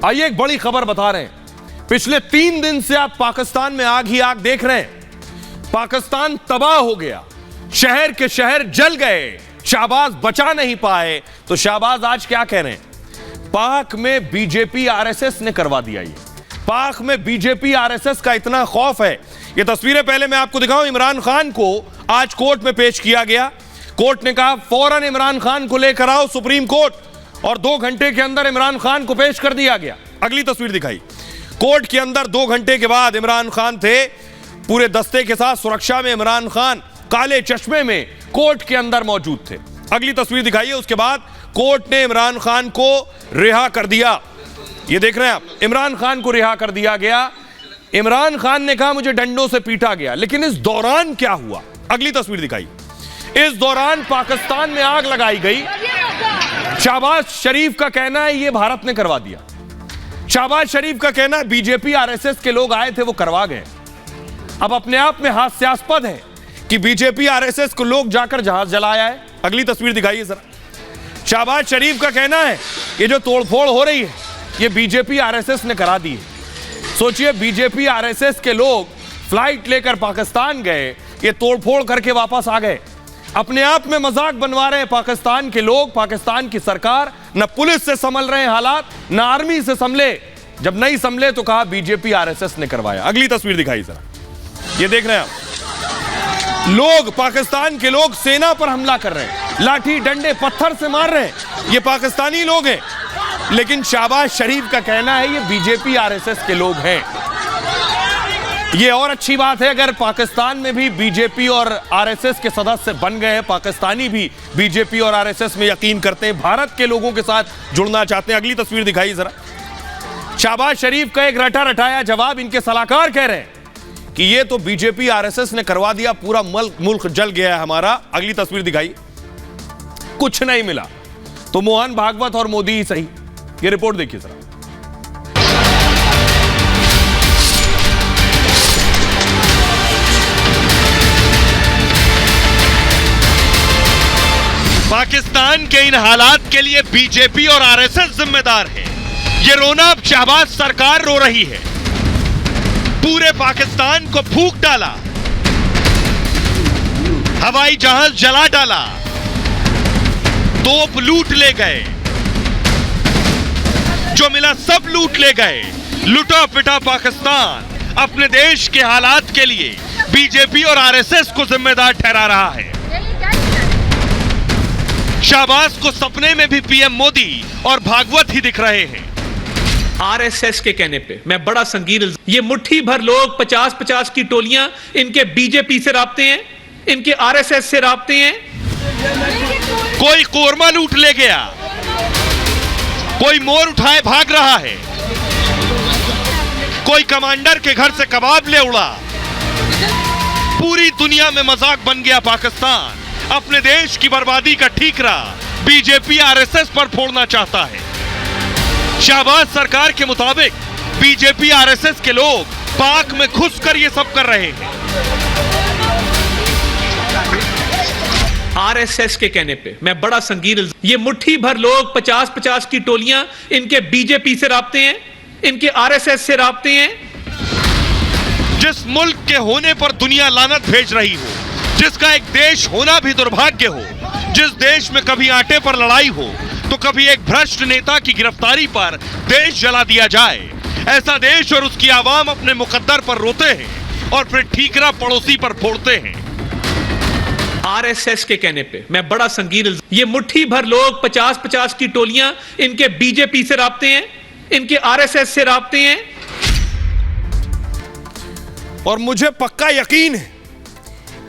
आइए एक बड़ी खबर बता रहे हैं। पिछले 3 दिन से आप पाकिस्तान में आग ही आग देख रहे हैं। पाकिस्तान तबाह हो गया, शहर के शहर जल गए, शाहबाज बचा नहीं पाए। तो शाहबाज आज क्या कह रहे हैं? पाक में बीजेपी आरएसएस ने करवा दिया। ये पाक में बीजेपी आरएसएस का इतना खौफ है। ये तस्वीरें पहले मैं आपको दिखाऊं। इमरान खान को आज कोर्ट में पेश किया गया। कोर्ट ने कहा फौरन इमरान खान को लेकर आओ सुप्रीम कोर्ट, और 2 घंटे के अंदर इमरान खान को पेश कर दिया गया। अगली तस्वीर दिखाई। कोर्ट के अंदर 2 घंटे के बाद इमरान खान थे, पूरे दस्ते के साथ सुरक्षा में इमरान खान काले चश्मे में कोर्ट के अंदर मौजूद थे। अगली तस्वीर दिखाइए। उसके बाद कोर्ट ने इमरान खान को रिहा कर दिया। ये देख रहे हैं आप, इमरान खान को रिहा कर दिया गया। इमरान खान ने कहा मुझे डंडों से पीटा गया, लेकिन इस दौरान क्या हुआ? अगली तस्वीर दिखाई। इस दौरान पाकिस्तान में आग लगाई गई। शहबाज शरीफ का कहना है ये भारत ने करवा दिया। शहबाज शरीफ का कहना है बीजेपी आरएसएस के लोग आए थे वो करवा गए। अब अपने आप में हास्यास्पद है कि बीजेपी आरएसएस को लोग जाकर जहाज जलाया है। अगली तस्वीर दिखाइए जरा। शहबाज शरीफ का कहना है ये जो तोड़फोड़ हो रही है ये बीजेपी आरएसएस ने करा दी है। सोचिए, बीजेपी आरएसएस के लोग फ्लाइट लेकर पाकिस्तान गए, ये तोड़फोड़ करके वापस आ गए। अपने आप में मजाक बनवा रहे हैं पाकिस्तान के लोग, पाकिस्तान की सरकार। न पुलिस से संभल रहे हैं हालात, न आर्मी से संभले। जब नहीं संभले तो कहा बीजेपी आरएसएस ने करवाया। अगली तस्वीर दिखाई जरा। ये देख रहे हैं आप, लोग, पाकिस्तान के लोग सेना पर हमला कर रहे हैं, लाठी डंडे पत्थर से मार रहे हैं। ये पाकिस्तानी लोग हैं, लेकिन शहबाज शरीफ का कहना है ये बीजेपी आरएसएस के लोग हैं। ये और अच्छी बात है अगर पाकिस्तान में भी बीजेपी और आरएसएस के सदस्य बन गए हैं, पाकिस्तानी भी बीजेपी और आरएसएस में यकीन करते हैं, भारत के लोगों के साथ जुड़ना चाहते हैं। अगली तस्वीर दिखाइए जरा। शहबाज शरीफ का एक रटा रटाया जवाब। इनके सलाहकार कह रहे हैं कि ये तो बीजेपी आरएसएस ने करवा दिया, पूरा मुल्क जल गया है हमारा। अगली तस्वीर दिखाइए। कुछ नहीं मिला तो मोहन भागवत और मोदी ही सही। ये रिपोर्ट देखिए जरा। पाकिस्तान के इन हालात के लिए बीजेपी और आरएसएस जिम्मेदार है। ये रोना अब शहबाज सरकार रो रही है। पूरे पाकिस्तान को फूंक डाला, हवाई जहाज जला डाला, तोप लूट ले गए, जो मिला सब लूट ले गए। लुटा पिटा पाकिस्तान अपने देश के हालात के लिए बीजेपी और आरएसएस को जिम्मेदार ठहरा रहा है। शहबाज को सपने में भी पीएम मोदी और भागवत ही दिख रहे हैं। आरएसएस के कहने पे मैं बड़ा संगीन, ये मुट्ठी भर लोग 50-50 की टोलियां इनके बीजेपी से राब्ते हैं, इनके आरएसएस से राब्ते हैं। कोई कोरमा लूट ले गया, कोई मोर उठाए भाग रहा है, कोई कमांडर के घर से कबाब ले उड़ा। पूरी दुनिया में मजाक बन गया पाकिस्तान। अपने देश की बर्बादी का ठीकरा बीजेपी आरएसएस पर फोड़ना चाहता है। शहबाज सरकार के मुताबिक बीजेपी आरएसएस के लोग पाक में घुसकर ये सब कर रहे हैं। आरएसएस के कहने पे मैं बड़ा संगीन, ये मुट्ठी भर लोग 50-50 की टोलियां इनके बीजेपी से राब्ते हैं, इनके आरएसएस से राब्ते हैं। जिस मुल्क के होने पर दुनिया लानत भेज रही हो, जिसका एक देश होना भी दुर्भाग्य हो, जिस देश में कभी आटे पर लड़ाई हो तो कभी एक भ्रष्ट नेता की गिरफ्तारी पर देश जला दिया जाए, ऐसा देश और उसकी आवाम अपने मुकद्दर पर रोते हैं और फिर ठीकरा पड़ोसी पर फोड़ते हैं। आरएसएस के कहने पे मैं बड़ा संगीन, ये मुट्ठी भर लोग 50-50 की टोलियां इनके बीजेपी से राब्ते हैं, इनके आरएसएस से राब्ते हैं। और मुझे पक्का यकीन है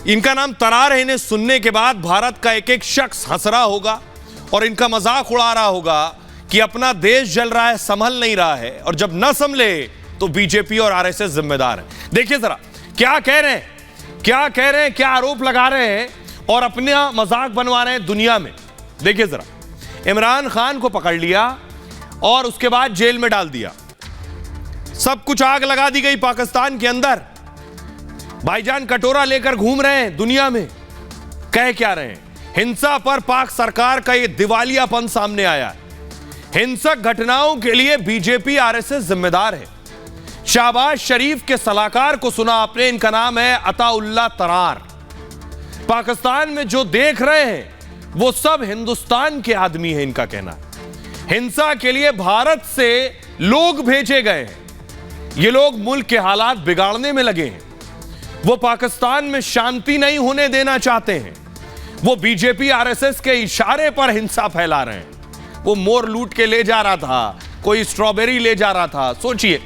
इनका नाम तरार है। इन्हें सुनने के बाद भारत का एक एक शख्स हंस रहा होगा और इनका मजाक उड़ा रहा होगा कि अपना देश जल रहा है, संभल नहीं रहा है, और जब न संभले तो बीजेपी और आरएसएस जिम्मेदार है। देखिए जरा क्या कह रहे हैं, क्या कह रहे हैं, क्या आरोप लगा रहे हैं और अपना मजाक बनवा रहे हैं दुनिया में। देखिए जरा, इमरान खान को पकड़ लिया और उसके बाद जेल में डाल दिया। सब कुछ आग लगा दी गई पाकिस्तान के अंदर। भाईजान कटोरा लेकर घूम रहे हैं दुनिया में। कह क्या रहे हैं? हिंसा पर पाक सरकार का यह दिवालियापन सामने आया है। हिंसक घटनाओं के लिए बीजेपी आरएसएस जिम्मेदार है। शहबाज शरीफ के सलाहकार को सुना आपने, इनका नाम है अताउल्लाह तरार। पाकिस्तान में जो देख रहे हैं वो सब हिंदुस्तान के आदमी हैं, इनका कहना। हिंसा के लिए भारत से लोग भेजे गए हैं। ये लोग मुल्क के हालात बिगाड़ने में लगे हैं। वो पाकिस्तान में शांति नहीं होने देना चाहते हैं। वो बीजेपी आरएसएस के इशारे पर हिंसा फैला रहे हैं। वो मोर लूट के ले जा रहा था, कोई स्ट्रॉबेरी ले जा रहा था। सोचिए,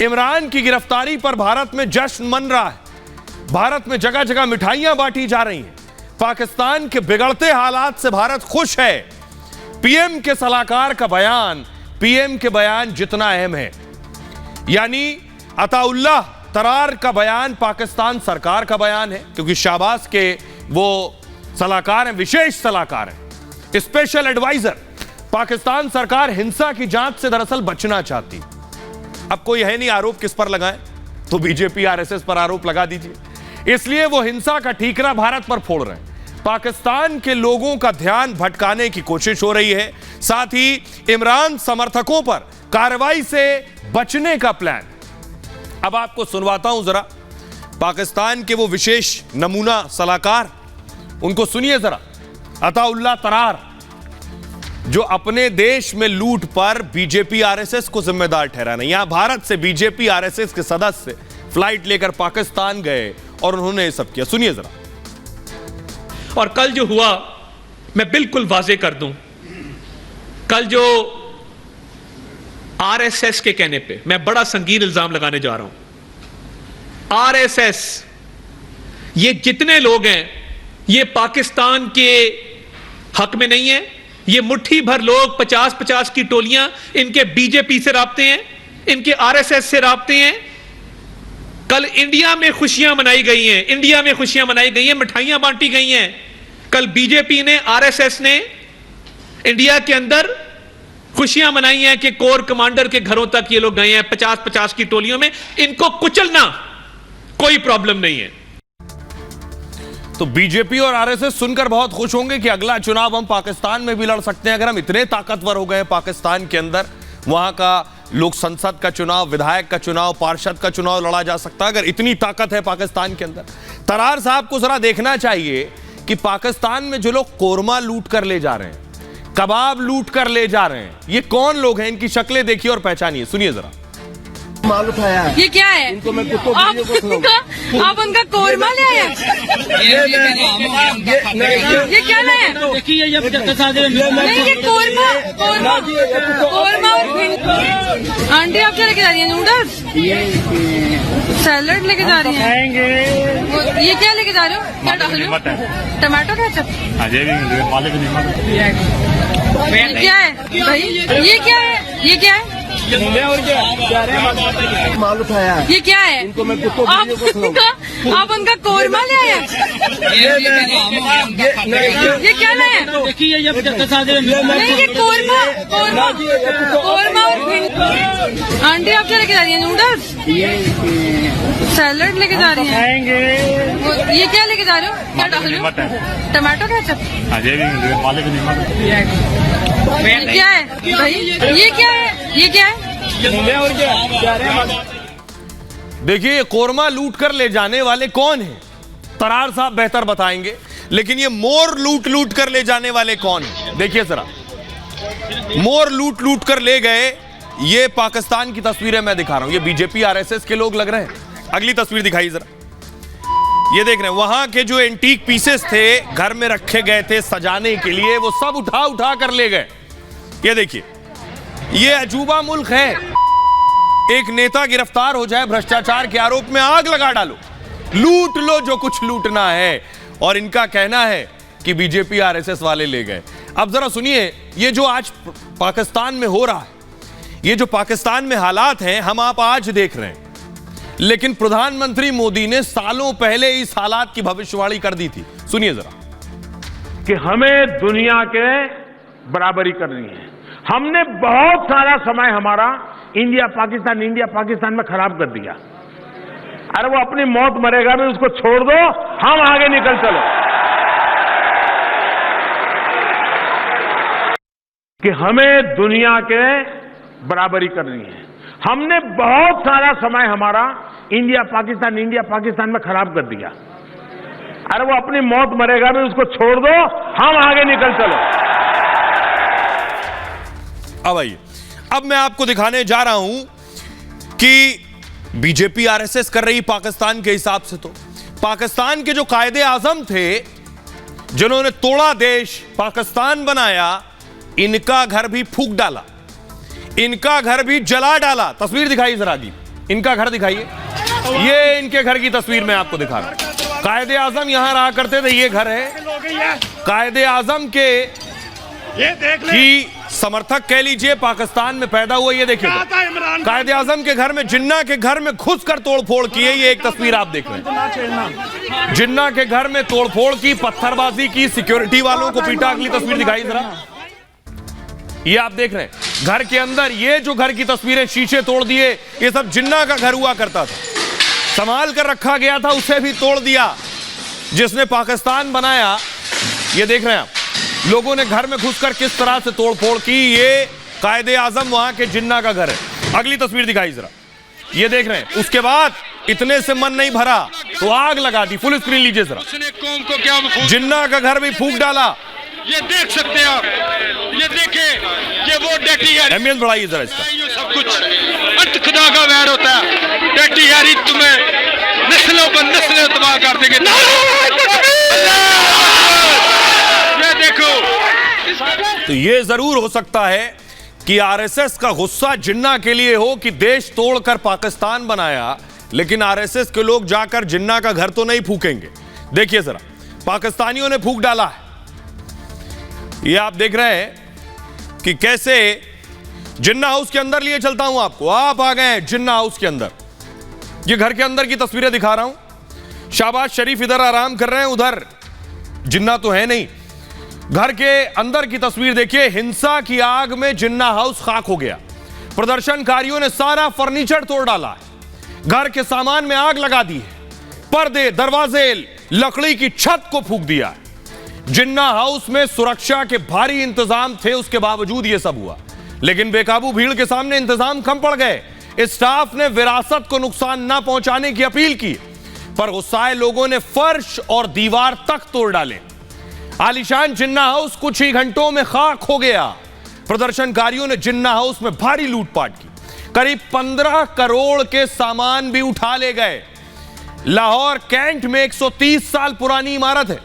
इमरान की गिरफ्तारी पर भारत में जश्न मन रहा है। भारत में जगह जगह मिठाइयां बांटी जा रही हैं। पाकिस्तान के बिगड़ते हालात से भारत खुश है। पीएम के सलाहकार का बयान पीएम के बयान जितना अहम है, यानी अताउल्लाह तरार का बयान पाकिस्तान सरकार का बयान है, क्योंकि शहबाज के वो सलाहकार हैं, विशेष सलाहकार हैं, स्पेशल एडवाइजर। पाकिस्तान सरकार हिंसा की जांच से दरअसल बचना चाहती। अब कोई है नहीं, आरोप किस पर लगाएं, तो बीजेपी आरएसएस पर आरोप लगा दीजिए। इसलिए वो हिंसा का ठीकरा भारत पर फोड़ रहे हैं। पाकिस्तान के लोगों का ध्यान भटकाने की कोशिश हो रही है। साथ ही इमरान समर्थकों पर कार्रवाई से बचने का प्लान। अब आपको सुनवाता हूं जरा पाकिस्तान के वो विशेष नमूना सलाहकार, उनको सुनिए जरा। अताउल्लाह तरार, जो अपने देश में लूट पर बीजेपी आरएसएस को जिम्मेदार ठहराना। यहां भारत से बीजेपी आरएसएस के सदस्य फ्लाइट लेकर पाकिस्तान गए और उन्होंने ये सब किया। सुनिए जरा। और कल जो हुआ, मैं बिल्कुल वाजे कर दूं, कल जो आरएसएस के कहने पे मैं बड़ा संगीन इल्जाम लगाने जा रहा हूं। आरएसएस, ये जितने लोग हैं, ये पाकिस्तान के हक में नहीं है। ये मुट्ठी भर लोग, 50-50 की टोलियां, इनके बीजेपी से राब्ते हैं, इनके आरएसएस से राब्ते हैं। कल इंडिया में खुशियां मनाई गई हैं, इंडिया में खुशियां मनाई गई हैं, मिठाइयां बांटी गई हैं। कल बीजेपी ने, आरएसएस ने इंडिया के अंदर खुशियां मनाई हैं कि कोर कमांडर के घरों तक ये लोग गए हैं 50-50 की टोलियों में। इनको कुचलना कोई प्रॉब्लम नहीं है। तो बीजेपी और आरएसएस सुनकर बहुत खुश होंगे कि अगला चुनाव हम पाकिस्तान में भी लड़ सकते हैं। अगर हम इतने ताकतवर हो गए पाकिस्तान के अंदर, वहां का लोक संसद का चुनाव, विधायक का चुनाव, पार्षद का चुनाव लड़ा जा सकता है। अगर इतनी ताकत है पाकिस्तान के अंदर, तरार साहब को जरा देखना चाहिए कि पाकिस्तान में जो लोग कोरमा लूट कर ले जा रहे हैं, कबाब लूट कर ले जा रहे हैं, ये कौन लोग हैं, इनकी शक्लें देखिए और पहचानिए। सुनिए जरा। माल उठाया है। ये क्या है? इनको मैं आप उनका कोरमा ले आए? ये क्या लाए? देखिए नहीं, ये कोरमा और भिंडी। आंटी आप क्या लेके जा रही है? नूडल्स, सैलड लेके जा रही है। ये क्या लेके जा रहे हो? क्या डाल रहे हो? Tomato ketchup. ये क्या है भाई? ये क्या है? ये क्या है? माल उठाया है। ये क्या है? इनको मैं आप उनका कोरमा ले आए? ये क्या लाए? नहीं, ये कोरमा और भिंडी। आंटी आप क्या लेके जा रही है? नूडल्स, सैलड लेके जा रही है। ये क्या लेके जा रहे हो? क्या डाल रहे हो? Tomato ketchup. ये क्या है भाई? ये क्या है? ये क्या है? देखिए, कोरमा लूट कर ले जाने वाले कौन हैं? तरार साहब बेहतर बताएंगे। लेकिन ये मोर लूट कर ले जाने वाले कौन हैं? देखिए जरा, मोर लूट कर ले गए। ये पाकिस्तान की तस्वीरें मैं दिखा रहा हूं, ये बीजेपी आरएसएस के लोग लग रहे हैं। अगली तस्वीर दिखाई जरा। ये देख रहे हैं, वहां के जो एंटीक पीसेस थे, घर में रखे गए थे सजाने के लिए, वो सब उठा कर ले गए। ये देखिए, ये अजूबा मुल्क है। एक नेता गिरफ्तार हो जाए भ्रष्टाचार के आरोप में, आग लगा डालो, लूट लो जो कुछ लूटना है। और इनका कहना है कि बीजेपी आरएसएस वाले ले गए। अब जरा सुनिए, ये जो आज पाकिस्तान में हो रहा है, ये जो पाकिस्तान में हालात हैं, हम आप आज देख रहे हैं, लेकिन प्रधानमंत्री मोदी ने सालों पहले इस हालात की भविष्यवाणी कर दी थी। सुनिए जरा। कि हमें दुनिया के बराबरी करनी है। हमने बहुत सारा समय हमारा इंडिया पाकिस्तान में खराब कर दिया। अरे वो अपनी मौत मरेगा भी, उसको छोड़ दो, हम आगे निकल चलो। कि हमें दुनिया के बराबरी करनी है। हमने बहुत सारा समय हमारा इंडिया पाकिस्तान में खराब कर दिया। अरे वो अपनी मौत मरेगा भी, उसको छोड़ दो, हम आगे निकल चलो। अब आइए, अब मैं आपको दिखाने जा रहा हूं कि बीजेपी आरएसएस कर रही पाकिस्तान के हिसाब से। तो पाकिस्तान के जो कायदे आजम थे, जिन्होंने तोड़ा देश, पाकिस्तान बनाया, इनका घर भी फूंक डाला, इनका घर भी जला डाला। तस्वीर दिखाइए जरा की, इनका घर दिखाइए। ये इनके घर की तस्वीर मैं आपको दिखा रहा हूं। कायदे आजम यहां रहा करते थे, ये घर है। कायदे आजम के की समर्थक कह लीजिए, पाकिस्तान में पैदा हुआ। ये देखिए, कायदे आजम के घर में, जिन्ना के घर में घुसकर तोड़फोड़ की है। ये एक तस्वीर आप देख रहे हैं, जिन्ना के घर में तोड़फोड़ की, पत्थरबाजी की, सिक्योरिटी वालों को पीटा। अगली तस्वीर दिखाई जरा, ये आप देख रहे हैं घर के अंदर। ये जो घर की तस्वीरें, शीशे तोड़ दिए, ये सब जिन्ना का घर हुआ करता था, संभाल कर रखा गया था, उसे भी तोड़ दिया जिसने पाकिस्तान बनाया। ये देख रहे हैं आप, लोगों ने घर में घुसकर किस तरह से तोड़फोड़ की। ये कायदे आजम वहां के जिन्ना का घर है। अगली तस्वीर दिखाई जरा, ये देख रहे हैं। उसके बाद इतने से मन नहीं भरा तो आग लगा दी। फुल स्क्रीन लीजिए जरा, कौम को क्या जिन्ना का घर भी फूंक डाला। ये देख सकते हैं आप, ये देखें, ये वो डैटी है। अहमियत बढ़ाइए जरा इसका। ये सब कुछ अंत खुदा का वैर होता है। डैटी यारी तुम्हें नस्लों पर नस्लें तबाह कर देंगे। ये देखो, तो ये जरूर हो सकता है कि आरएसएस का गुस्सा जिन्ना के लिए हो कि देश तोड़कर पाकिस्तान बनाया, लेकिन आरएसएस के लोग जाकर जिन्ना का घर तो नहीं फूकेंगे। देखिए जरा, पाकिस्तानियों ने फूंक डाला है। ये आप देख रहे हैं कि कैसे जिन्ना हाउस के अंदर लिए चलता हूं आपको। आप आ गए जिन्ना हाउस के अंदर। ये घर के अंदर की तस्वीरें दिखा रहा हूं। शहबाज शरीफ इधर आराम कर रहे हैं, उधर जिन्ना तो है नहीं। घर के अंदर की तस्वीर देखिए। हिंसा की आग में जिन्ना हाउस खाक हो गया। प्रदर्शनकारियों ने सारा फर्नीचर तोड़ डाला है, घर के सामान में आग लगा दी है, पर्दे, दरवाजे, लकड़ी की छत को फूंक दिया है। जिन्ना हाउस में सुरक्षा के भारी इंतजाम थे, उसके बावजूद यह सब हुआ। लेकिन बेकाबू भीड़ के सामने इंतजाम कम पड़ गए। स्टाफ ने विरासत को नुकसान ना पहुंचाने की अपील की, पर गुस्साए लोगों ने फर्श और दीवार तक तोड़ डाले। आलीशान जिन्ना हाउस कुछ ही घंटों में खाक हो गया। प्रदर्शनकारियों ने जिन्ना हाउस में भारी लूटपाट की। करीब 15 करोड़ के सामान भी उठा ले गए। लाहौर कैंट में 130 साल पुरानी इमारत है।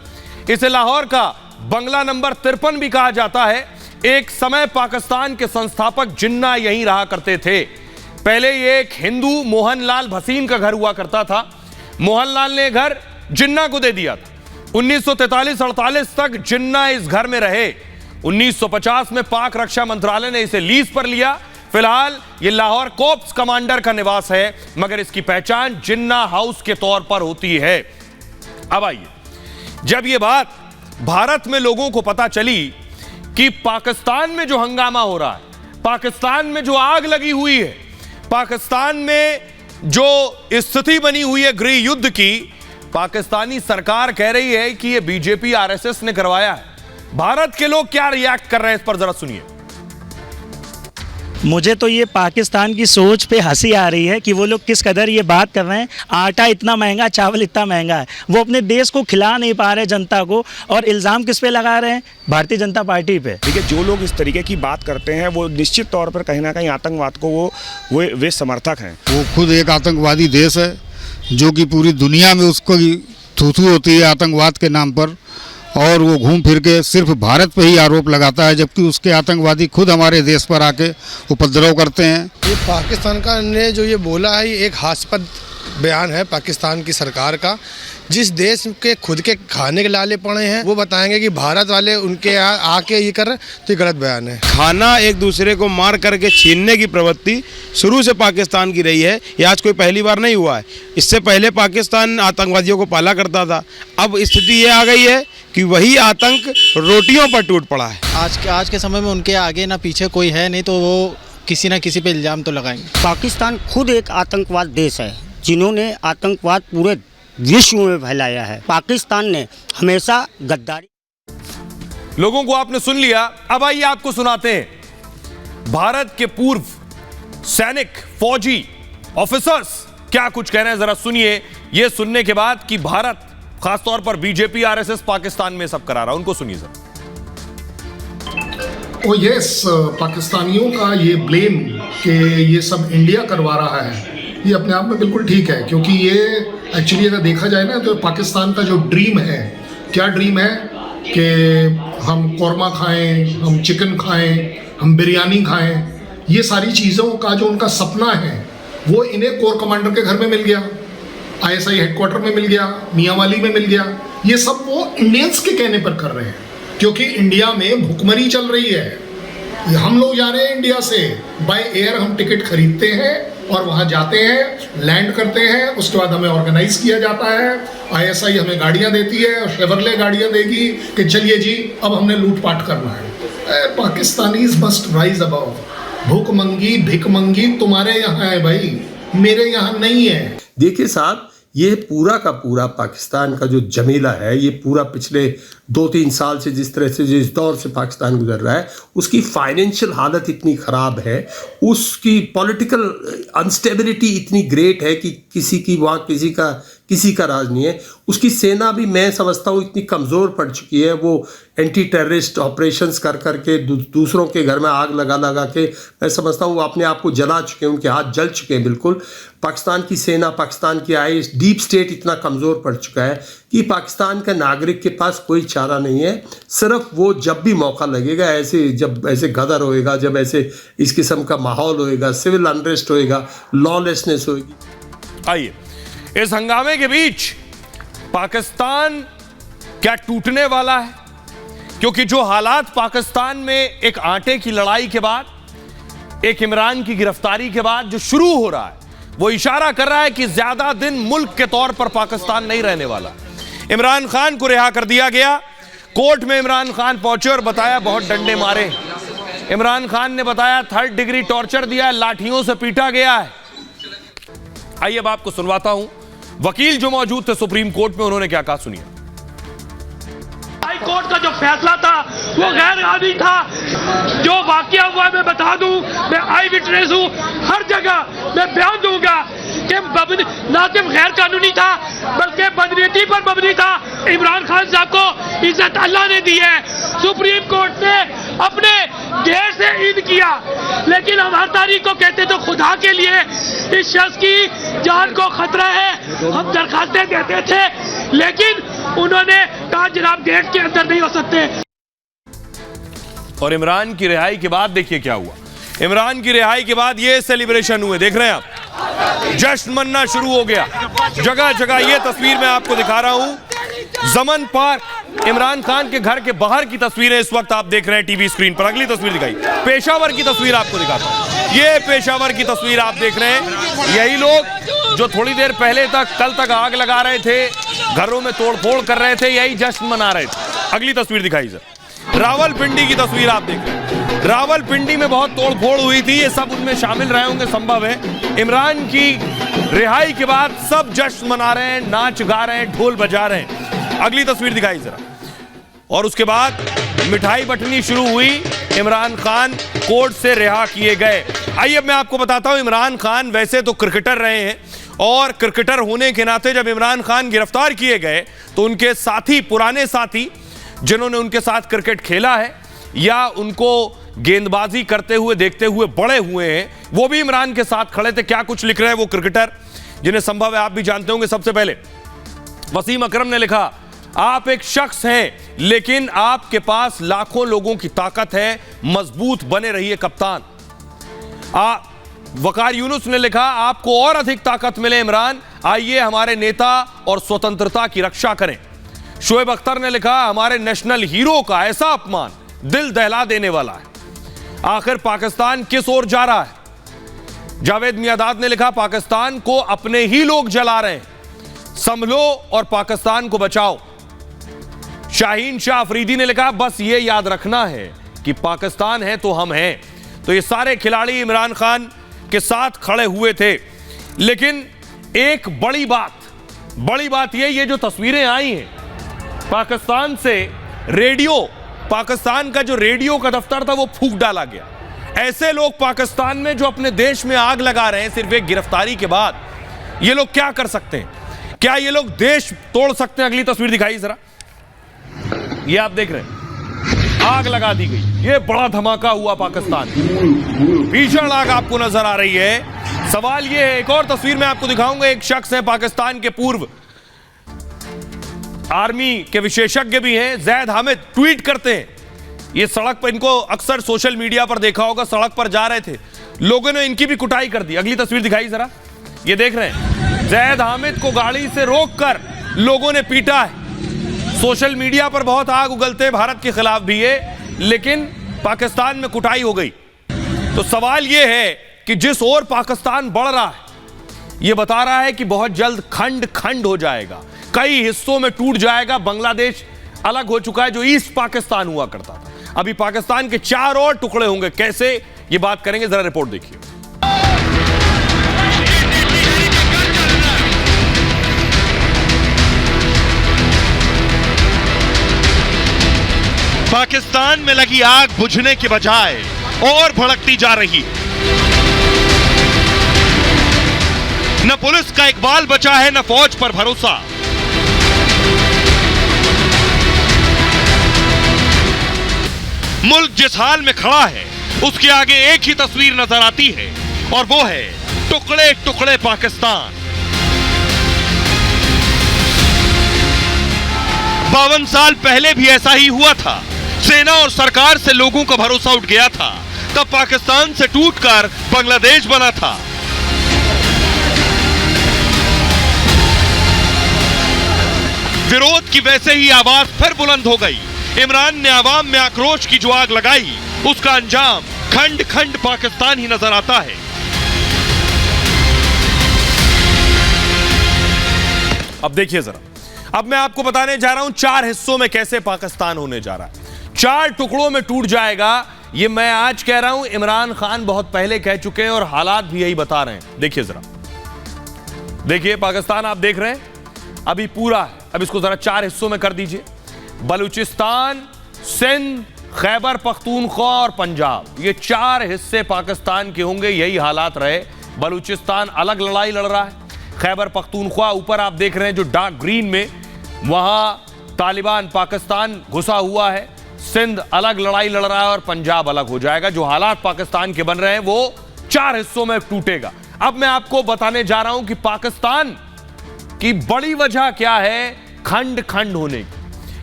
इसे लाहौर का बंगला नंबर 53 भी कहा जाता है। एक समय पाकिस्तान के संस्थापक जिन्ना यहीं रहा करते थे। पहले ये एक हिंदू मोहनलाल भसीन का घर हुआ करता था। मोहनलाल ने घर जिन्ना को दे दिया था। 1943-48 तक जिन्ना इस घर में रहे। 1950 में पाक रक्षा मंत्रालय ने इसे लीज पर लिया। फिलहाल ये लाहौर कोप्स कमांडर का निवास है, मगर इसकी पहचान जिन्ना हाउस के तौर पर होती है। अब आइए, जब ये बात भारत में लोगों को पता चली कि पाकिस्तान में जो हंगामा हो रहा है, पाकिस्तान में जो आग लगी हुई है, पाकिस्तान में जो स्थिति बनी हुई है गृह युद्ध की, पाकिस्तानी सरकार कह रही है कि यह बीजेपी आरएसएस ने करवाया है। भारत के लोग क्या रिएक्ट कर रहे हैं, इस पर जरा सुनिए। मुझे तो ये पाकिस्तान की सोच पे हंसी आ रही है कि वो लोग किस कदर ये बात कर रहे हैं। आटा इतना महंगा, चावल इतना महंगा है, वो अपने देश को खिला नहीं पा रहे जनता को, और इल्ज़ाम किस पे लगा रहे हैं? भारतीय जनता पार्टी पे। देखिए, जो लोग इस तरीके की बात करते हैं वो निश्चित तौर पर कहीं ना कहीं आतंकवाद को वे समर्थक हैं। वो खुद एक आतंकवादी देश है जो कि पूरी दुनिया में उसको थू-थू होती है आतंकवाद के नाम पर, और वो घूम फिर के सिर्फ भारत पे ही आरोप लगाता है, जबकि उसके आतंकवादी खुद हमारे देश पर आके उपद्रव करते हैं। ये पाकिस्तान का ने जो ये बोला है, ये एक हास्यास्पद बयान है पाकिस्तान की सरकार का। जिस देश के खुद के खाने के लाले पड़े हैं, वो बताएंगे कि भारत वाले उनके यहाँ आके ये कर रहे, तो ये गलत बयान है। खाना एक दूसरे को मार करके छीनने की प्रवृत्ति शुरू से पाकिस्तान की रही है। ये आज कोई पहली बार नहीं हुआ है। इससे पहले पाकिस्तान आतंकवादियों को पाला करता था। अब स्थिति ये आ गई है कि वही आतंक रोटियों पर टूट पड़ा है। आज के समय में उनके आगे ना पीछे कोई है नहीं, तो वो किसी ना किसी पे इल्ज़ाम तो लगाएंगे। पाकिस्तान खुद एक आतंकवाद देश है, जिन्होंने आतंकवाद पूरे विश्व में फैलाया है। पाकिस्तान ने हमेशा गद्दारी। लोगों को आपने सुन लिया। अब आइए आपको सुनाते हैं भारत के पूर्व सैनिक, फौजी, ऑफिसर्स क्या कुछ कह रहे हैं। जरा सुनिए, यह सुनने के बाद कि भारत खासतौर पर बीजेपी, आरएसएस पाकिस्तान में सब करा रहा, उनको सुनिए सर। ओ यस, पाकिस्तानियों का ये ब्लेम कि ये सब इंडिया करवा रहा है, ये अपने आप में बिल्कुल ठीक है, क्योंकि ये एक्चुअली अगर देखा जाए ना तो पाकिस्तान का जो ड्रीम है, क्या ड्रीम है कि हम कौरमा खाएं, हम चिकन खाएं, हम बिरयानी खाएं, ये सारी चीज़ों का जो उनका सपना है वो इन्हें कोर कमांडर के घर में मिल गया, आईएसआई हेडक्वार्टर में मिल गया, मियांवाली में मिल गया। ये सब वो इंडियंस के कहने पर कर रहे हैं, क्योंकि इंडिया में भुखमरी चल रही है। हम लोग जा रहे हैं इंडिया से बाय एयर, हम टिकट खरीदते हैं और वहाँ जाते हैं, लैंड करते हैं, उसके बाद हमें ऑर्गेनाइज किया जाता है, आईएसआई हमें गाड़ियाँ देती है और शेवरले गाड़ियाँ देगी कि चलिए जी अब हमने लूटपाट करना है। Pakistanis must rise above. भूखमंगी, भिखमंगी तुम्हारे यहाँ है भाई, मेरे यहाँ नहीं है। देखिए साहब, ये पूरा का पूरा पाकिस्तान का जो जमेला है, ये पूरा पिछले 2-3 साल से जिस तरह से जिस दौर से पाकिस्तान गुजर रहा है, उसकी फाइनेंशियल हालत इतनी ख़राब है, उसकी पॉलिटिकल अनस्टेबिलिटी इतनी ग्रेट है कि किसी की वहाँ किसी का राज नहीं है। उसकी सेना भी मैं समझता हूँ इतनी कमज़ोर पड़ चुकी है, वो एंटी टेररिस्ट ऑपरेशंस कर करके दूसरों के घर में आग लगा के मैं समझता हूँ वो अपने आप को जला चुके हैं, उनके हाथ जल चुके हैं बिल्कुल। पाकिस्तान की सेना, पाकिस्तान की आईएस, डीप स्टेट इतना कमज़ोर पड़ चुका है कि पाकिस्तान का नागरिक के पास कोई चारा नहीं है। सिर्फ वो जब भी मौका लगेगा, जब ऐसे गदर होएगा, जब ऐसे इस किस्म का माहौल होएगा, सिविल अनरेस्ट होएगा, लॉलेसनेस होएगी। आइए, इस हंगामे के बीच पाकिस्तान क्या टूटने वाला है? क्योंकि जो हालात पाकिस्तान में एक आटे की लड़ाई के बाद, एक इमरान की गिरफ्तारी के बाद जो शुरू हो रहा है, वो इशारा कर रहा है कि ज्यादा दिन मुल्क के तौर पर पाकिस्तान नहीं रहने वाला। इमरान खान को रिहा कर दिया गया। कोर्ट में इमरान खान पहुंचे और बताया बहुत डंडे मारे। इमरान खान ने बताया 3rd डिग्री टॉर्चर दिया है, लाठियों से पीटा गया है। आइए अब आपको सुनवाता हूं वकील जो मौजूद थे सुप्रीम कोर्ट में, उन्होंने क्या कहा, सुनिए। हाई कोर्ट का जो फैसला था वो गैर कानूनी था। जो वाकया हुआ मैं बता दूं, मैं आई विटनेस हूं, हर जगह मैं बयान दूंगा कि ना सिर्फ गैर कानूनी था बल्कि बदनीति पर मबनी था। इमरान खान साहब को इज्जत अल्लाह ने दी है। सुप्रीम कोर्ट ने अपने गेट से ईद किया, लेकिन हम हर तारीख को कहते तो खुदा के लिए इस शख्स की जान को खतरा है, हम दरखास्तें देते थे, लेकिन उन्होंने कहा जनाब गेट के अंदर नहीं हो सकते। और इमरान की रिहाई के बाद देखिए क्या हुआ। इमरान की रिहाई के बाद ये सेलिब्रेशन हुए, देख रहे हैं आप, जश्न मनना शुरू हो गया जगह जगह। ये तस्वीर मैं आपको दिखा रहा हूं, जमन पार्क, इमरान खान के घर के बाहर की तस्वीरें इस वक्त आप देख रहे हैं टीवी स्क्रीन पर। अगली तस्वीर दिखाई, पेशावर की तस्वीर आपको दिखाता हूं। ये पेशावर की तस्वीर आप देख रहे हैं। यही लोग जो थोड़ी देर पहले तक, कल तक आग लगा रहे थे, घरों में तोड़फोड़ कर रहे थे, यही जश्न मना रहे थे। अगली तस्वीर दिखाई सर, रावलपिंडी की तस्वीर आप देख रहे हैं। रावलपिंडी में बहुत तोड़फोड़ हुई थी, ये सब उनमें शामिल रहे होंगे, संभव है। इमरान की रिहाई के बाद सब जश्न मना रहे हैं, नाच गा रहे हैं, ढोल बजा रहे हैं। अगली तस्वीर दिखाई जरा। और उसके बाद मिठाई बंटनी शुरू हुई, इमरान खान कोर्ट से रिहा किए गए। आइए मैं आपको बताता हूं, इमरान खान वैसे तो क्रिकेटर रहे हैं, और क्रिकेटर होने के नाते जब इमरान खान गिरफ्तार किए गए तो उनके साथी, पुराने साथी जिन्होंने उनके साथ क्रिकेट खेला है या उनको गेंदबाजी करते हुए देखते हुए बड़े हुए हैं, वो भी इमरान के साथ खड़े थे। क्या कुछ लिख रहे हैं वो क्रिकेटर, जिन्हें संभव है आप भी जानते होंगे। सबसे पहले वसीम अकरम ने लिखा, आप एक शख्स हैं लेकिन आपके पास लाखों लोगों की ताकत है, मजबूत बने रहिए कप्तान। वकार यूनुस ने लिखा, आपको और अधिक ताकत मिले इमरान, आइए हमारे नेता और स्वतंत्रता की रक्षा करें। शोएब अख्तर ने लिखा, हमारे नेशनल हीरो का ऐसा अपमान दिल दहला देने वाला है, आखिर पाकिस्तान किस ओर जा रहा है। जावेद मियादाद ने लिखा, पाकिस्तान को अपने ही लोग जला रहे हैं, संभलो और पाकिस्तान को बचाओ। शाहीन शाह अफरीदी ने लिखा, बस ये याद रखना है कि पाकिस्तान है तो हम हैं। तो ये सारे खिलाड़ी इमरान खान के साथ खड़े हुए थे। लेकिन एक बड़ी बात ये जो तस्वीरें आई हैं पाकिस्तान से, रेडियो पाकिस्तान का जो रेडियो का दफ्तर था वो फूंक डाला गया। ऐसे लोग पाकिस्तान में जो अपने देश में आग लगा रहे हैं सिर्फ एक गिरफ्तारी के बाद, ये लोग क्या कर सकते हैं? क्या ये लोग देश तोड़ सकते हैं? अगली तस्वीर दिखाइए जरा, ये आप देख रहे हैं, आग लगा दी गई। ये बड़ा धमाका हुआ पाकिस्तान, भीषण आग आपको नजर आ रही है। सवाल ये है, एक और तस्वीर मैं आपको दिखाऊंगा। एक शख्स है पाकिस्तान के पूर्व आर्मी के विशेषज्ञ भी हैं, जैद हामिद, ट्वीट करते हैं। ये सड़क पर, इनको अक्सर सोशल मीडिया पर देखा होगा, सड़क पर जा रहे थे, लोगों ने इनकी भी कुटाई कर दी। अगली तस्वीर दिखाई जरा, ये देख रहे हैं, जैद हामिद को गाड़ी से रोककर लोगों ने पीटा है। सोशल मीडिया पर बहुत आग उगलते हैं, भारत के खिलाफ भी है, लेकिन पाकिस्तान में कुटाई हो गई। तो सवाल यह है कि जिस ओर पाकिस्तान बढ़ रहा है, यह बता रहा है कि बहुत जल्द खंड खंड हो जाएगा, कई हिस्सों में टूट जाएगा। बांग्लादेश अलग हो चुका है, जो ईस्ट पाकिस्तान हुआ करता था। अभी पाकिस्तान के 4 और टुकड़े होंगे, कैसे, ये बात करेंगे, जरा रिपोर्ट देखिए। पाकिस्तान में लगी आग बुझने के बजाय और भड़कती जा रही है। न पुलिस का इकबाल बचा है, न फौज पर भरोसा। मुल्क जिस हाल में खड़ा है, उसके आगे एक ही तस्वीर नजर आती है, और वो है टुकड़े टुकड़े पाकिस्तान। 52 साल पहले भी ऐसा ही हुआ था। सेना और सरकार से लोगों का भरोसा उठ गया था, तब पाकिस्तान से टूटकर बांग्लादेश बना था। विरोध की वैसे ही आवाज फिर बुलंद हो गई। इमरान ने आवाम में आक्रोश की जो आग लगाई, उसका अंजाम खंड खंड पाकिस्तान ही नजर आता है। अब देखिए जरा, अब मैं आपको बताने जा रहा हूं 4 हिस्सों में कैसे पाकिस्तान होने जा रहा है। 4 टुकड़ों में टूट जाएगा, ये मैं आज कह रहा हूं, इमरान खान बहुत पहले कह चुके हैं और हालात भी यही बता रहे हैं। देखिए जरा, देखिए पाकिस्तान आप देख रहे हैं, अभी पूरा है। अब इसको जरा 4 हिस्सों में कर दीजिए। बलूचिस्तान, सिंध, खैबर पख्तूनख्वा और पंजाब, ये 4 हिस्से पाकिस्तान के होंगे। यही हालात रहे। बलूचिस्तान अलग लड़ाई लड़ रहा है, खैबर पख्तूनख्वा ऊपर आप देख रहे हैं जो डार्क ग्रीन में, वहां तालिबान पाकिस्तान घुसा हुआ है। सिंध अलग लड़ाई लड़ रहा है और पंजाब अलग हो जाएगा। जो हालात पाकिस्तान के बन रहे हैं वो 4 हिस्सों में टूटेगा। अब मैं आपको बताने जा रहा हूं कि पाकिस्तान की बड़ी वजह क्या है खंड खंड होने की,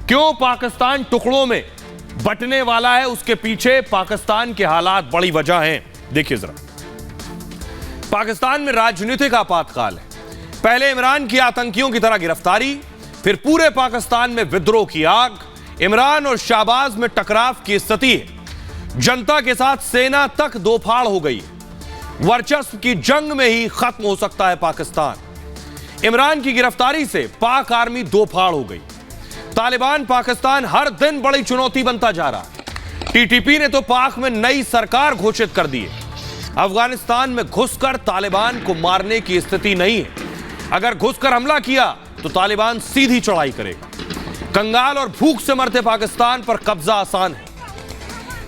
क्यों पाकिस्तान टुकड़ों में बंटने वाला है, उसके पीछे पाकिस्तान के हालात बड़ी वजह हैं। देखिए जरा, पाकिस्तान में राजनीतिक आपातकाल है। पहले इमरान की आतंकियों की तरह गिरफ्तारी, फिर पूरे पाकिस्तान में विद्रोह की आग, इमरान और शाहबाज में टकराव की स्थिति है। जनता के साथ सेना तक दो फाड़ हो गई। वर्चस्व की जंग में ही खत्म हो सकता है पाकिस्तान। इमरान की गिरफ्तारी से पाक आर्मी दो फाड़ हो गई। तालिबान पाकिस्तान हर दिन बड़ी चुनौती बनता जा रहा है। टीटीपी ने तो पाक में नई सरकार घोषित कर दी है। अफगानिस्तान में घुसकर तालिबान को मारने की स्थिति नहीं है। अगर घुसकर हमला किया तो तालिबान सीधी चढ़ाई करेगा। कंगाल और भूख से मरते पाकिस्तान पर कब्जा आसान है।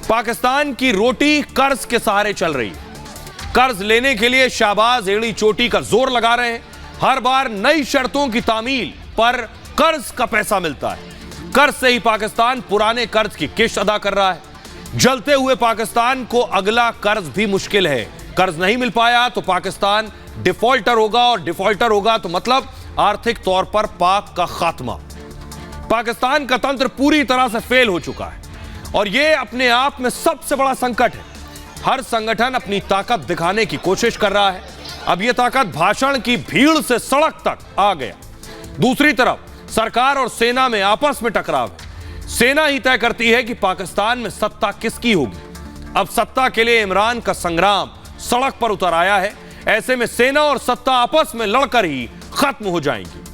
पाकिस्तान की रोटी कर्ज के सहारे चल रही है। कर्ज लेने के लिए शाहबाज एड़ी चोटी का जोर लगा रहे हैं। हर बार नई शर्तों की तामील पर कर्ज का पैसा मिलता है। कर्ज से ही पाकिस्तान पुराने कर्ज की किश्त अदा कर रहा है। जलते हुए पाकिस्तान को अगला कर्ज भी मुश्किल है। कर्ज नहीं मिल पाया तो पाकिस्तान डिफॉल्टर होगा, और डिफॉल्टर होगा तो मतलब आर्थिक तौर पर पाक का खात्मा। पाकिस्तान का तंत्र पूरी तरह से फेल हो चुका है और यह अपने आप में सबसे बड़ा संकट है। हर संगठन अपनी ताकत दिखाने की कोशिश कर रहा है। अब यह ताकत भाषण की भीड़ से सड़क तक आ गया। दूसरी तरफ सरकार और सेना में आपस में टकराव है। सेना ही तय करती है कि पाकिस्तान में सत्ता किसकी होगी। अब सत्ता के लिए इमरान का संग्राम सड़क पर उतर आया है। ऐसे में सेना और सत्ता आपस में लड़कर ही खत्म हो जाएंगी।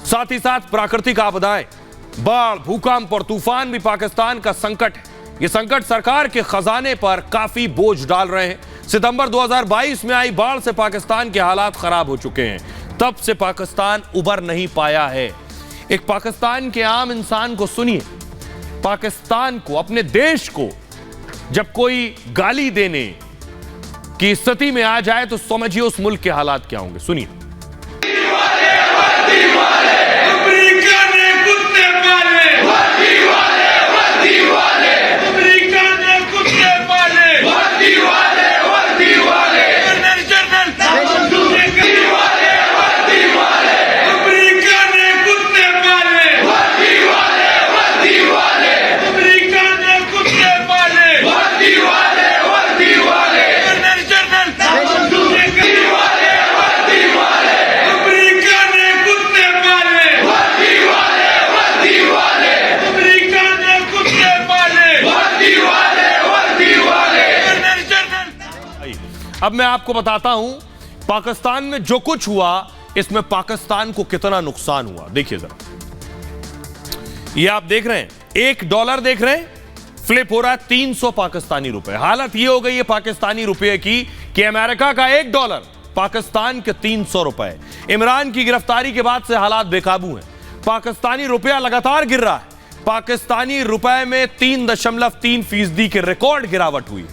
साथ ही साथ प्राकृतिक आपदाएं, बाढ़, भूकंप और तूफान भी पाकिस्तान का संकट है। यह संकट सरकार के खजाने पर काफी बोझ डाल रहे हैं। सितंबर 2022 में आई बाढ़ से पाकिस्तान के हालात खराब हो चुके हैं। तब से पाकिस्तान उबर नहीं पाया है। एक पाकिस्तान के आम इंसान को सुनिए। पाकिस्तान को, अपने देश को जब कोई गाली देने की स्थिति में आ जाए तो समझिए उस मुल्क के हालात क्या होंगे। सुनिए। अब मैं आपको बताता हूं पाकिस्तान में जो कुछ हुआ इसमें पाकिस्तान को कितना नुकसान हुआ। देखिए जरा, ये आप देख रहे हैं $1 देख रहे हैं, फ्लिप हो रहा है 300 पाकिस्तानी रुपए। हालत ये हो गई है पाकिस्तानी रुपए की कि अमेरिका का $1 पाकिस्तान के 300 रुपए। इमरान की गिरफ्तारी के बाद से हालात बेकाबू हैं। पाकिस्तानी रुपया लगातार गिर रहा है। पाकिस्तानी रुपए में 3.3% की रिकॉर्ड गिरावट हुई।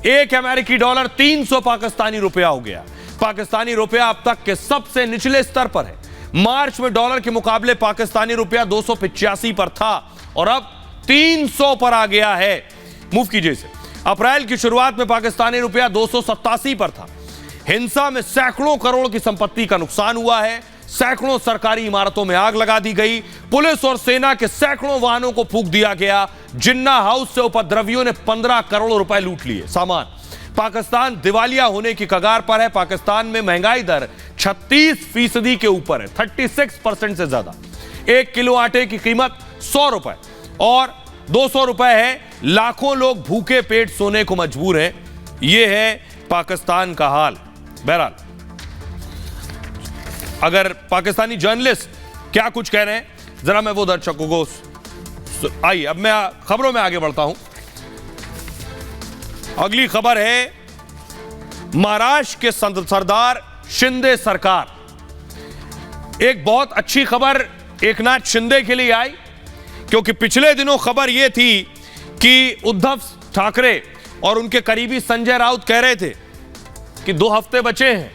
एक अमेरिकी डॉलर 300 पाकिस्तानी रुपया हो गया। पाकिस्तानी रुपया अब तक के सबसे निचले स्तर पर है। मार्च में डॉलर के मुकाबले पाकिस्तानी रुपया 285 पर था और अब 300 पर आ गया है। मूव कीजिए इसे। अप्रैल की शुरुआत में पाकिस्तानी रुपया 287 पर था। हिंसा में सैकड़ों करोड़ की संपत्ति का नुकसान हुआ है। सैकड़ों सरकारी इमारतों में आग लगा दी गई। पुलिस और सेना के सैकड़ों वाहनों को फूंक दिया गया। जिन्ना हाउस से उपद्रवियों ने 15 करोड़ रुपए लूट लिए सामान। पाकिस्तान दिवालिया होने की कगार पर है। पाकिस्तान में महंगाई दर 36% के ऊपर है, 36% से ज्यादा। 1 किलो आटे की कीमत 100 रुपए और 200 रुपए है। लाखों लोग भूखे पेट सोने को मजबूर हैं। यह है पाकिस्तान का हाल। बहरहाल अगर पाकिस्तानी जर्नलिस्ट क्या कुछ कह रहे हैं जरा मैं वो दर्शकों को आइए। अब मैं खबरों में आगे बढ़ता हूं। अगली खबर है महाराष्ट्र के सरदार शिंदे सरकार। एक बहुत अच्छी खबर एकनाथ शिंदे के लिए आई, क्योंकि पिछले दिनों खबर यह थी कि उद्धव ठाकरे और उनके करीबी संजय राउत कह रहे थे कि 2 हफ्ते बचे हैं,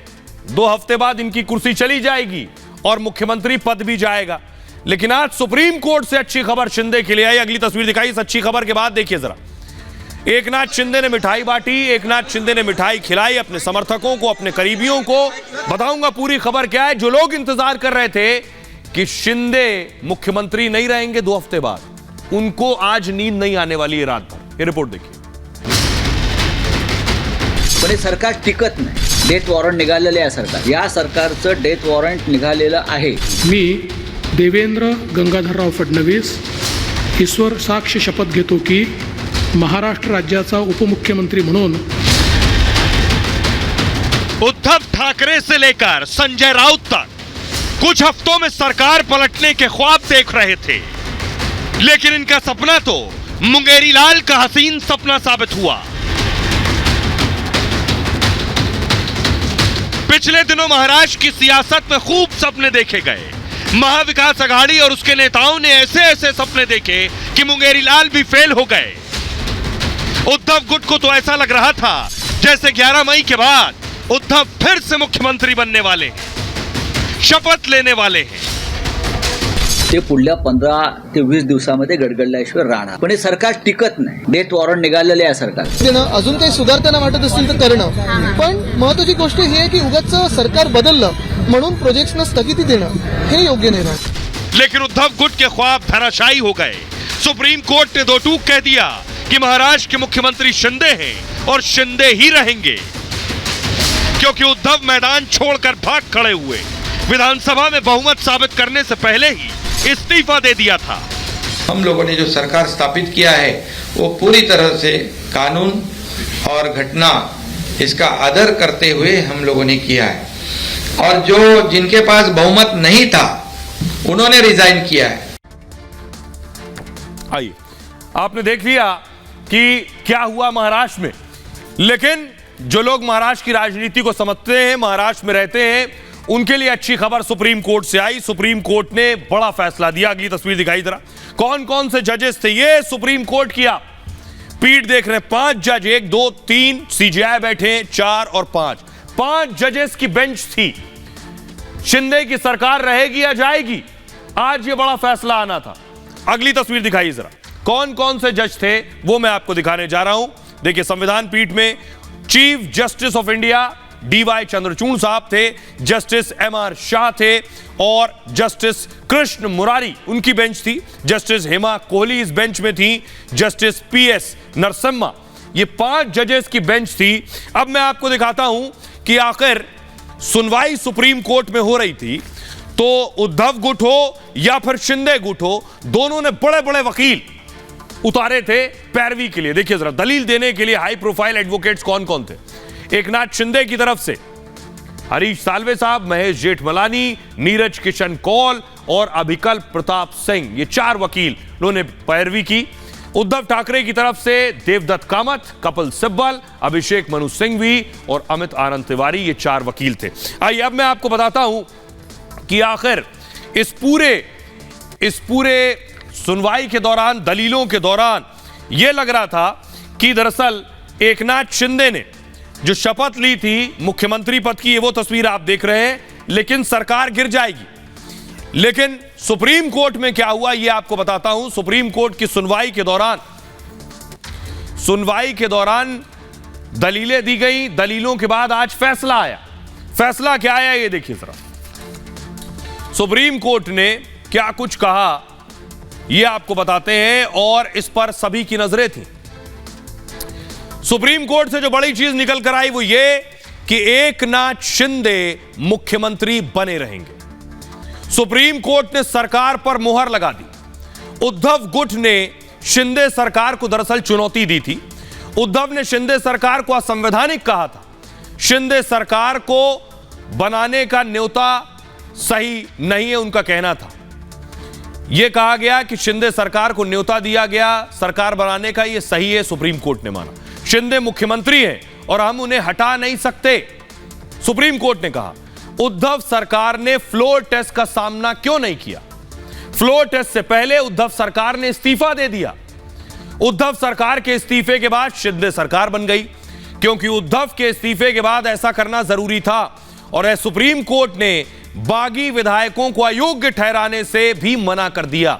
2 हफ्ते बाद इनकी कुर्सी चली जाएगी और मुख्यमंत्री पद भी जाएगा। लेकिन आज सुप्रीम कोर्ट से अच्छी खबर शिंदे के लिए आई। अगली तस्वीर दिखाई। इस अच्छी खबर के बाद देखिए जरा, एकनाथ शिंदे ने मिठाई बांटी। एकनाथ शिंदे ने मिठाई खिलाई अपने समर्थकों को, अपने करीबियों को। बताऊंगा पूरी खबर क्या है। जो लोग इंतजार कर रहे थे कि शिंदे मुख्यमंत्री नहीं रहेंगे 2 हफ्ते बाद, उनको आज नींद नहीं आने वाली है रात भर। ये रिपोर्ट देखिए। पण सरकार टिकत नाही। डेथ वॉरंट निघालेलं आहे सरकार। या सरकारचं डेथ वॉरंट निघालेलं आहे। मी देवेंद्र गंगाधरराव फडणवीस ईश्वर साक्ष शपथ घेतो की महाराष्ट्र राज्याचा उपमुख्यमंत्री म्हणून उद्धव ठाकरे से लेकर संजय राउत तक कुछ हफ्तों में सरकार पलटने के ख्वाब देख रहे थे, लेकिन इनका सपना तो मुंगेरी लाल का हसीन सपना साबित हुआ। पिछले दिनों महाराष्ट्र की सियासत में खूब सपने देखे गए। महाविकास आघाड़ी और उसके नेताओं ने ऐसे ऐसे सपने देखे कि मुंगेरी लाल भी फेल हो गए। उद्धव गुट को तो ऐसा लग रहा था जैसे 11 मई के बाद उद्धव फिर से मुख्यमंत्री बनने वाले हैं, शपथ लेने वाले हैं। ते पुढल्या 15 ते 20 दिवसामध्ये गडगडल्याशिवाय राहणार। पण हे सरकार टिकत नाही। डेथ वॉरंट निघालेले आहे सरकार। देणं अजून काही सुधारताना वाटत असतील तर करणं, पण महत्त्वाची गोष्ट ही आहे की उगाच सरकार बदललं म्हणून प्रोजेक्ट्सना स्थगिती देणं हे योग्य नाही राहत। लेकिन उद्धव गुट के ख्वाब धराशायी हो गए। सुप्रीम कोर्ट ने 2 टूक कह दिया कि महाराष्ट्र के मुख्यमंत्री शिंदे हैं और शिंदे ही रहेंगे, क्योंकि उद्धव मैदान छोड़कर भाग खड़े हुए। विधानसभा में बहुमत साबित करने से पहले ही इस्तीफा दे दिया था। हम लोगों ने जो सरकार स्थापित किया है वो पूरी तरह से कानून और घटना इसका आदर करते हुए हम लोगों ने किया है, और जो जिनके पास बहुमत नहीं था उन्होंने रिजाइन किया है। आइए, आपने देख लिया कि क्या हुआ महाराष्ट्र में, लेकिन जो लोग महाराष्ट्र की राजनीति को समझते हैं, महाराष्ट्र में रहते हैं, उनके लिए अच्छी खबर सुप्रीम कोर्ट से आई। सुप्रीम कोर्ट ने बड़ा फैसला दिया। अगली तस्वीर दिखाई जरा, कौन कौन से जजेस थे ये सुप्रीम कोर्ट की आप पीठ देख रहे हैं। 5 जज, 1 2 3 सीजेआई बैठे, 4 और 5 जजेस की बेंच थी। शिंदे की सरकार रहेगी या जाएगी, आज ये बड़ा फैसला आना था। अगली तस्वीर दिखाइए जरा, कौन कौन से जज थे वो मैं आपको दिखाने जा रहा हूं। देखिए, संविधान पीठ में chief justice of India D Y Chandrachud साहब थे, जस्टिस एमआर शाह थे और जस्टिस कृष्ण मुरारी उनकी बेंच थी। जस्टिस हेमा कोहली इस बेंच में थी, जस्टिस पीएस नरसिम्हा, ये 5 जजेस की बेंच थी। अब मैं आपको दिखाता हूं कि आखिर सुनवाई सुप्रीम कोर्ट में हो रही थी तो उद्धव गुट हो या फिर शिंदे गुट हो, दोनों ने बड़े बड़े वकील उतारे थे पैरवी के लिए। देखिए जरा, दलील देने के लिए हाई प्रोफाइल एडवोकेट्स कौन कौन थे। एकनाथ शिंदे की तरफ से हरीश साल्वे साहब, महेश जेठमलानी, नीरज किशन कौल और अभिकल्प प्रताप सिंह, ये 4 वकील उन्होंने पैरवी की। उद्धव ठाकरे की तरफ से देवदत्त कामत, कपिल सिब्बल, अभिषेक मनु सिंघवी और अमित आनंद तिवारी, ये 4 वकील थे। आइए अब मैं आपको बताता हूं कि आखिर इस पूरे सुनवाई के दौरान, दलीलों के दौरान यह लग रहा था कि दरअसल एकनाथ शिंदे ने जो शपथ ली थी मुख्यमंत्री पद की, ये वो तस्वीर आप देख रहे हैं, लेकिन सरकार गिर जाएगी। लेकिन सुप्रीम कोर्ट में क्या हुआ ये आपको बताता हूं। सुप्रीम कोर्ट की सुनवाई के दौरान दलीलें दी गई, दलीलों के बाद आज फैसला आया। फैसला क्या आया ये देखिए जरा। सुप्रीम कोर्ट ने क्या कुछ कहा ये आपको बताते हैं और इस पर सभी की नजरें थी। सुप्रीम कोर्ट से जो बड़ी चीज निकल कर आई वो ये कि एकनाथ शिंदे मुख्यमंत्री बने रहेंगे। सुप्रीम कोर्ट ने सरकार पर मुहर लगा दी। उद्धव गुट ने शिंदे सरकार को दरअसल चुनौती दी थी। उद्धव ने शिंदे सरकार को असंवैधानिक कहा था। शिंदे सरकार को बनाने का न्योता सही नहीं है, उनका कहना था। यह कहा गया कि शिंदे सरकार को न्योता दिया गया सरकार बनाने का, यह सही है, सुप्रीम कोर्ट ने माना। शिंदे मुख्यमंत्री हैं और हम उन्हें हटा नहीं सकते, सुप्रीम कोर्ट ने कहा। उद्धव सरकार ने फ्लोर टेस्ट का सामना क्यों नहीं किया? फ्लोर टेस्ट से पहले उद्धव सरकार ने इस्तीफा दे दिया। उद्धव सरकार के इस्तीफे के बाद शिंदे सरकार बन गई, क्योंकि उद्धव के इस्तीफे के बाद ऐसा करना जरूरी था। और सुप्रीम कोर्ट ने बागी विधायकों को अयोग्य ठहराने से भी मना कर दिया।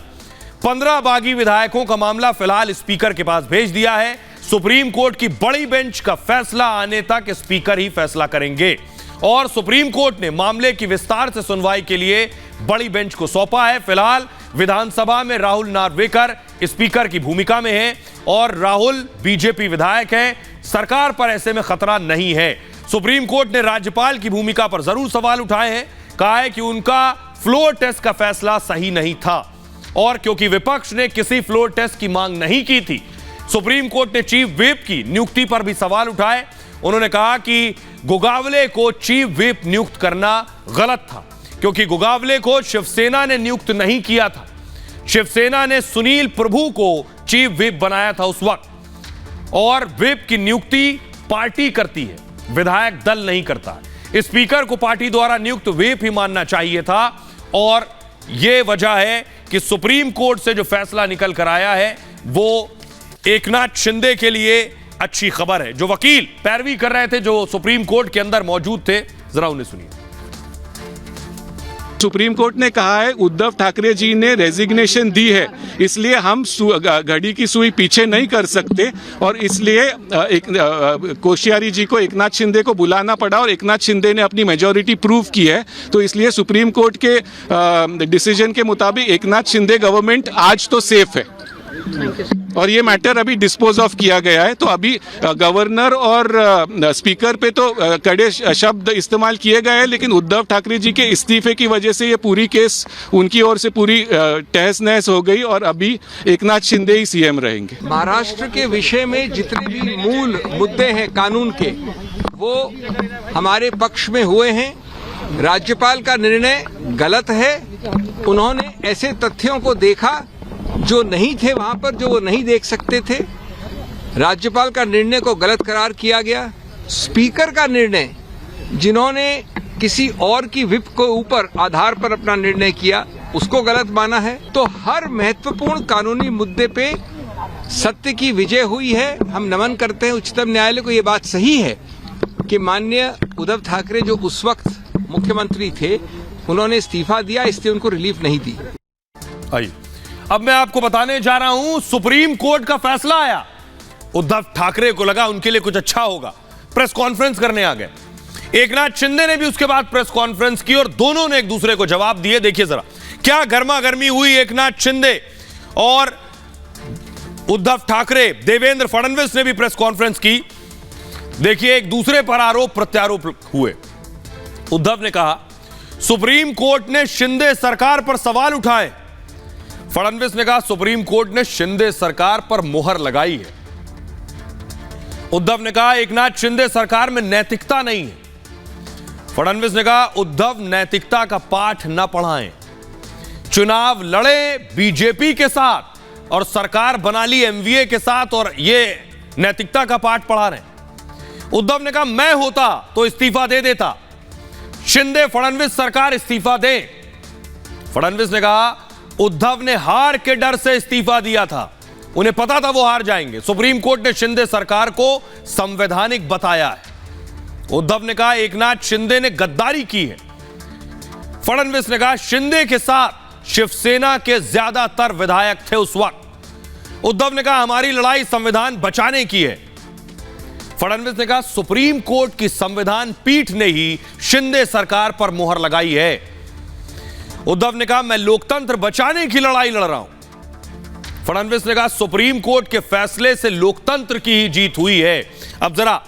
15 बागी विधायकों का मामला फिलहाल स्पीकर के पास भेज दिया है। सुप्रीम कोर्ट की बड़ी बेंच का फैसला आने तक स्पीकर ही फैसला करेंगे और सुप्रीम कोर्ट ने मामले की विस्तार से सुनवाई के लिए बड़ी बेंच को सौंपा है। फिलहाल विधानसभा में राहुल नार्वेकर स्पीकर की भूमिका में हैं और राहुल बीजेपी विधायक हैं। सरकार पर ऐसे में खतरा नहीं है। सुप्रीम कोर्ट ने राज्यपाल की भूमिका पर जरूर सवाल उठाए हैं, कहा है कि उनका फ्लोर टेस्ट का फैसला सही नहीं था और क्योंकि विपक्ष ने किसी फ्लोर टेस्ट की मांग नहीं की थी, सुप्रीम कोर्ट ने चीफ व्हिप की नियुक्ति पर भी सवाल उठाए। उन्होंने कहा कि गोगावले को चीफ व्हिप नियुक्त करना गलत था, क्योंकि गोगावले को शिवसेना ने नियुक्त नहीं किया था। शिवसेना ने सुनील प्रभु को चीफ व्हिप बनाया था उस वक्त, और व्हिप की नियुक्ति पार्टी करती है, विधायक दल नहीं करता। स्पीकर को पार्टी द्वारा नियुक्त व्हिप ही मानना चाहिए था और यह वजह है कि सुप्रीम कोर्ट से जो फैसला निकल कर आया है वो एकनाथ शिंदे के लिए अच्छी खबर है। जो वकील पैरवी कर रहे थे, जो सुप्रीम कोर्ट के अंदर मौजूद थे, जरा उन्हें सुनिए। सुप्रीम कोर्ट ने कहा है उद्धव ठाकरे जी ने रेजिग्नेशन दी है, इसलिए हम घड़ी की सुई पीछे नहीं कर सकते और इसलिए कोश्यारी जी को एकनाथ शिंदे को बुलाना पड़ा और एकनाथ शिंदे ने अपनी मेजॉरिटी प्रूव की है। तो इसलिए सुप्रीम कोर्ट के डिसीजन के मुताबिक एकनाथ शिंदे गवर्नमेंट आज तो सेफ है और ये मैटर अभी डिस्पोज ऑफ किया गया है। तो अभी गवर्नर और स्पीकर पे तो कड़े शब्द इस्तेमाल किए गए हैं, लेकिन उद्धव ठाकरे जी के इस्तीफे की वजह से ये पूरी केस उनकी ओर से पूरी तहस नहस हो गई और अभी एकनाथ शिंदे ही सीएम रहेंगे। महाराष्ट्र के विषय में जितने भी मूल मुद्दे हैं कानून के, वो हमारे पक्ष में हुए हैं। राज्यपाल का निर्णय गलत है। उन्होंने ऐसे तथ्यों को देखा जो नहीं थे वहां पर, जो वो नहीं देख सकते थे। राज्यपाल का निर्णय को गलत करार किया गया। स्पीकर का निर्णय, जिन्होंने किसी और की विप के ऊपर आधार पर अपना निर्णय किया, उसको गलत माना है। तो हर महत्वपूर्ण कानूनी मुद्दे पे सत्य की विजय हुई है। हम नमन करते हैं उच्चतम न्यायालय को। ये बात सही है कि माननीय उद्धव ठाकरे जो उस वक्त मुख्यमंत्री थे, उन्होंने इस्तीफा दिया, इसलिए उनको रिलीफ नहीं दी। आइए अब मैं आपको बताने जा रहा हूं, सुप्रीम कोर्ट का फैसला आया। उद्धव ठाकरे को लगा उनके लिए कुछ अच्छा होगा, प्रेस कॉन्फ्रेंस करने आ गए। एकनाथ शिंदे ने भी उसके बाद प्रेस कॉन्फ्रेंस की और दोनों ने एक दूसरे को जवाब दिए। देखिए जरा क्या गर्मा गर्मी हुई एकनाथ शिंदे और उद्धव ठाकरे। देवेंद्र फडणवीस ने भी प्रेस कॉन्फ्रेंस की। देखिए एक दूसरे पर आरोप प्रत्यारोप हुए। उद्धव ने कहा सुप्रीम कोर्ट ने शिंदे सरकार पर सवाल उठाए। फडणवीस ने कहा सुप्रीम कोर्ट ने शिंदे सरकार पर मोहर लगाई है। उद्धव ने कहा एकनाथ शिंदे सरकार में नैतिकता नहीं है। फडणवीस ने कहा उद्धव नैतिकता का पाठ न पढ़ाएं। चुनाव लड़े बीजेपी के साथ और सरकार बना ली एमवीए के साथ और ये नैतिकता का पाठ पढ़ा रहे हैं। उद्धव ने कहा मैं होता तो इस्तीफा दे देता। शिंदे फडणवीस सरकार इस्तीफा दे। फडणवीस ने कहा उद्धव ने हार के डर से इस्तीफा दिया था, उन्हें पता था वो हार जाएंगे। सुप्रीम कोर्ट ने शिंदे सरकार को संवैधानिक बताया है। उद्धव ने कहा एकनाथ शिंदे ने गद्दारी की है। फडणवीस ने कहा शिंदे के साथ शिवसेना के ज्यादातर विधायक थे उस वक्त। उद्धव ने कहा हमारी लड़ाई संविधान बचाने की है। फडणवीस ने कहा सुप्रीम कोर्ट की संविधान पीठ ने ही शिंदे सरकार पर मोहर लगाई है। उद्धव ने कहा मैं लोकतंत्र बचाने की लड़ाई लड़ रहा हूं। फडणवीस ने कहा सुप्रीम कोर्ट के फैसले से लोकतंत्र की ही जीत हुई है। अब जरा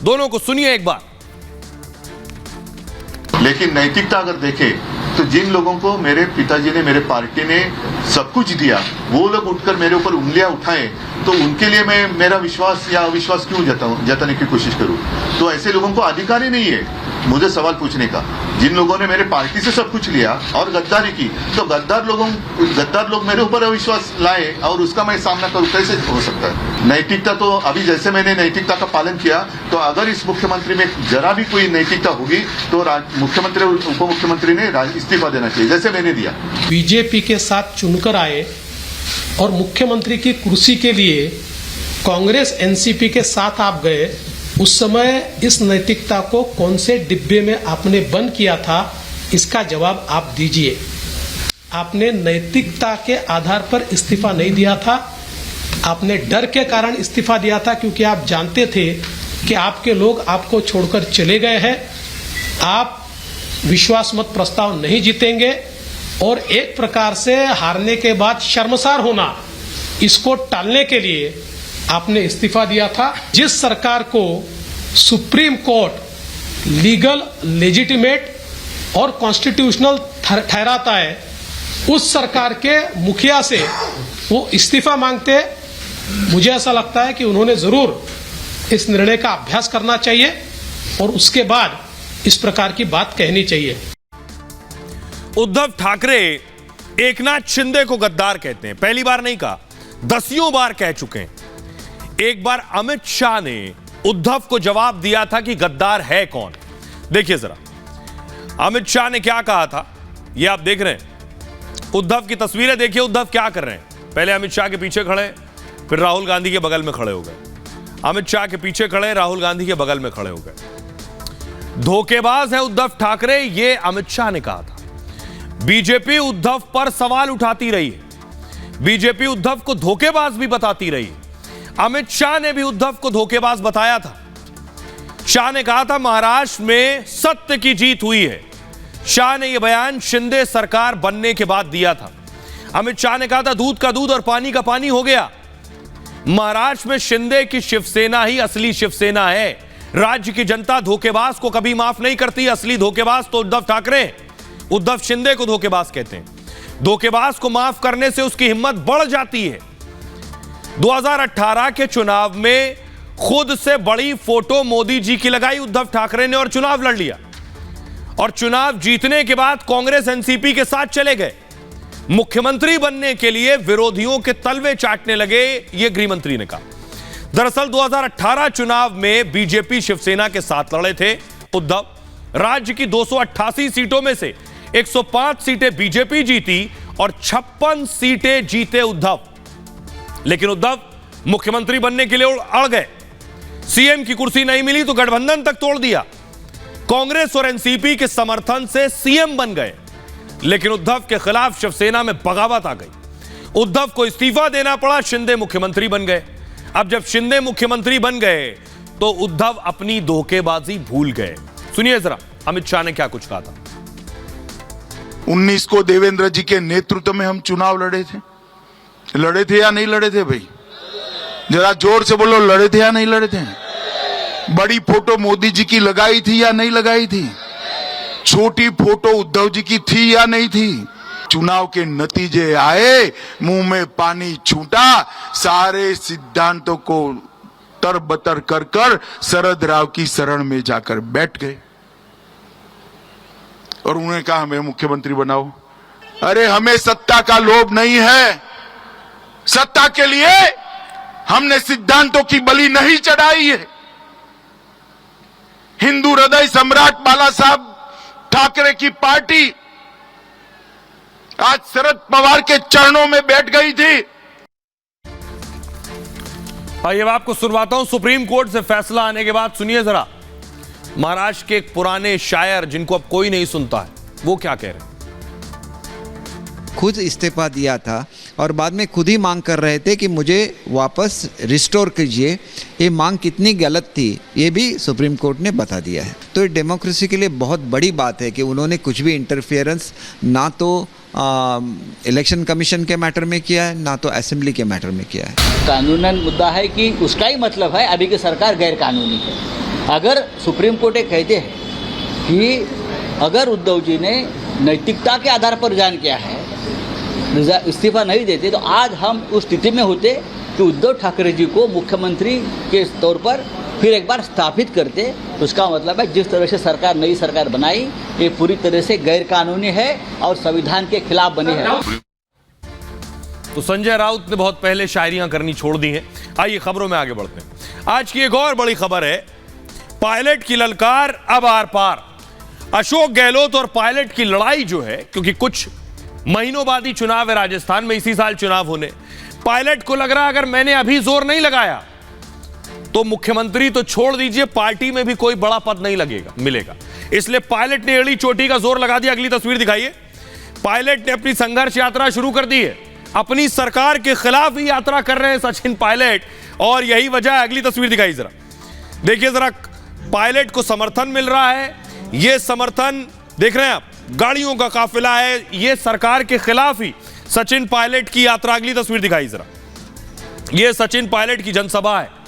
दोनों को सुनिए एक बार। लेकिन नैतिकता अगर देखें तो जिन लोगों को मेरे पिताजी ने, मेरे पार्टी ने सब कुछ दिया, वो लोग उठकर मेरे ऊपर उंगलियां उठाएं तो उनके लिए मैं मेरा विश्वास या अविश्वास क्यों जताने की कोशिश करूं? तो ऐसे लोगों को अधिकार ही नहीं है मुझे सवाल पूछने का। जिन लोगों ने मेरे पार्टी से सब कुछ लिया और गद्दारी की, तो गद्दार लोग मेरे ऊपर अविश्वास लाए और उसका मैं सामना करूं, कैसे हो सकता है? नैतिकता तो अभी जैसे मैंने नैतिकता का पालन किया, तो अगर इस मुख्यमंत्री में जरा भी कोई नैतिकता होगी तो मुख्यमंत्री और उप मुख्यमंत्री ने इस्तीफा देना चाहिए, जैसे मैंने दिया। बीजेपी के साथ चुनकर आए और मुख्यमंत्री की कुर्सी के लिए कांग्रेस एनसीपी के साथ आप गए, उस समय इस नैतिकता को कौन से डिब्बे में आपने बंद किया था, इसका जवाब आप दीजिए। आपने नैतिकता के आधार पर इस्तीफा नहीं दिया था, आपने डर के कारण इस्तीफा दिया था, क्योंकि आप जानते थे कि आपके लोग आपको छोड़कर चले गए हैं, आप विश्वास मत प्रस्ताव नहीं जीतेंगे और एक प्रकार से हारने के बाद शर्मसार होना, इसको टालने के लिए आपने इस्तीफा दिया था। जिस सरकार को सुप्रीम कोर्ट लीगल, लेजिटिमेट और कॉन्स्टिट्यूशनल ठहराता है, उस सरकार के मुखिया से वो इस्तीफा मांगते। मुझे ऐसा लगता है कि उन्होंने जरूर इस निर्णय का अभ्यास करना चाहिए और उसके बाद इस प्रकार की बात कहनी चाहिए। उद्धव ठाकरे एकनाथ शिंदे को गद्दार कहते हैं। पहली बार नहीं कहा, दसियों बार कह चुके हैं। एक बार अमित शाह ने उद्धव को जवाब दिया था कि गद्दार है कौन। देखिए जरा अमित शाह ने क्या कहा था, यह आप देख रहे हैं। उद्धव की तस्वीरें देखिए, उद्धव क्या कर रहे हैं। पहले अमित शाह के पीछे खड़े, फिर राहुल गांधी के बगल में खड़े हो गए। अमित शाह के पीछे खड़े, राहुल गांधी के बगल में खड़े हो गए। धोखेबाज है उद्धव ठाकरे, यह अमित शाह ने कहा था। बीजेपी उद्धव पर सवाल उठाती रही है, बीजेपी उद्धव को धोखेबाज भी बताती रही है। अमित शाह ने भी उद्धव को धोखेबाज बताया था। शाह ने कहा था महाराष्ट्र में सत्य की जीत हुई है। शाह ने यह बयान शिंदे सरकार बनने के बाद दिया था। अमित शाह ने कहा था दूध का दूध और पानी का पानी हो गया। महाराष्ट्र में शिंदे की शिवसेना ही असली शिवसेना है। राज्य की जनता धोखेबाज को कभी माफ नहीं करती। असली धोखेबाज तो उद्धव ठाकरे, उद्धव शिंदे को धोखेबाज कहते हैं। धोखेबाज को माफ करने से उसकी हिम्मत बढ़ जाती है। 2018 के चुनाव में खुद से बड़ी फोटो मोदी जी की लगाई उद्धव ठाकरे ने और चुनाव लड़ लिया। और चुनाव जीतने के बाद कांग्रेस एनसीपी के साथ चले गए। मुख्यमंत्री बनने के लिए विरोधियों के तलवे चाटने लगे, यह गृहमंत्री ने कहा। दरअसल 2018 चुनाव में बीजेपी शिवसेना के साथ लड़े थे उद्धव, राज्य की 288 सीटों में से 105 सीटें बीजेपी जीती और 56 सीटें जीते उद्धव। लेकिन उद्धव मुख्यमंत्री बनने के लिए अड़ गए। सीएम की कुर्सी नहीं मिली तो गठबंधन तक तोड़ दिया। कांग्रेस और एनसीपी के समर्थन से सीएम बन गए, लेकिन उद्धव के खिलाफ शिवसेना में बगावत आ गई। उद्धव को इस्तीफा देना पड़ा, शिंदे मुख्यमंत्री बन गए। अब जब शिंदे मुख्यमंत्री बन गए तो उद्धव अपनी धोखेबाजी भूल गए। सुनिए जरा अमित शाह ने क्या कुछ कहा था। 19 को देवेंद्र जी के नेतृत्व में हम चुनाव लड़े थे या नहीं लड़े थे भाई? जरा जोर से बोलो, लड़े थे या नहीं लड़े थे? बड़ी फोटो मोदी जी की लगाई थी या नहीं लगाई थी? छोटी फोटो उद्धव जी की थी या नहीं थी? चुनाव के नतीजे आए, मुंह में पानी छूटा, सारे सिद्धांतों को तरबतर कर कर शरद राव की शरण में जाकर बैठ गए और उन्होंने कहा हमें मुख्यमंत्री बनाओ। अरे हमें सत्ता का लोभ नहीं है, सत्ता के लिए हमने सिद्धांतों की बलि नहीं चढ़ाई है। हिंदू हृदय सम्राट बाला साहब ठाकरे की पार्टी आज शरद पवार के चरणों में बैठ गई थी। आइए अब आपको सुनवाता हूं सुप्रीम कोर्ट से फैसला आने के बाद। सुनिए जरा महाराष्ट्र के एक पुराने शायर जिनको अब कोई नहीं सुनता है, वो क्या कह रहे हैं। खुद इस्तीफा दिया था और बाद में खुद ही मांग कर रहे थे कि मुझे वापस रिस्टोर कीजिए। ये मांग कितनी गलत थी ये भी सुप्रीम कोर्ट ने बता दिया है। तो ये डेमोक्रेसी के लिए बहुत बड़ी बात है कि उन्होंने कुछ भी इंटरफेरेंस ना तो इलेक्शन कमीशन के मैटर में किया है ना तो असेंबली के मैटर में किया है। कानूनन मुद्दा है कि उसका ही मतलब है अभी की सरकार गैर कानूनी है। अगर सुप्रीम कोर्ट ये कहते हैं कि अगर उद्धव जी ने नैतिकता के आधार पर रिजाइन किया है, इस्तीफा नहीं देते, तो आज हम उस स्थिति में होते कि उद्धव ठाकरे जी को मुख्यमंत्री के तौर पर फिर एक बार स्थापित करते। तो उसका मतलब है जिस तरह से सरकार नई सरकार बनाई ये पूरी तरह से गैर कानूनी है और संविधान के खिलाफ बनी है। तो संजय राउत ने बहुत पहले शायरियां करनी छोड़ दी हैं। आइए खबरों में आगे बढ़ते हैं। आज की एक और बड़ी खबर है, पायलट की ललकार अब आर पार। अशोक गहलोत और पायलट की लड़ाई जो है, क्योंकि कुछ महीनों बाद ही चुनाव है राजस्थान में, इसी साल चुनाव होने। पायलट को लग रहा अगर मैंने अभी जोर नहीं लगाया तो मुख्यमंत्री तो छोड़ दीजिए, पार्टी में भी कोई बड़ा पद नहीं मिलेगा। इसलिए पायलट ने एड़ी चोटी का जोर लगा दिया। अगली तस्वीर दिखाइए। पायलट ने अपनी संघर्ष यात्रा शुरू कर दी है। अपनी सरकार के खिलाफ ही यात्रा कर रहे हैं सचिन पायलट, और यही वजह है। अगली तस्वीर दिखाइए जरा, देखिए जरा, पायलट को समर्थन मिल रहा है। यह समर्थन देख रहे हैं आप, गाड़ियों का काफिला है। यह सरकार के खिलाफ ही सचिन पायलट की यात्रा। अगली तस्वीर दिखाई जरा, यह सचिन पायलट की जनसभा है।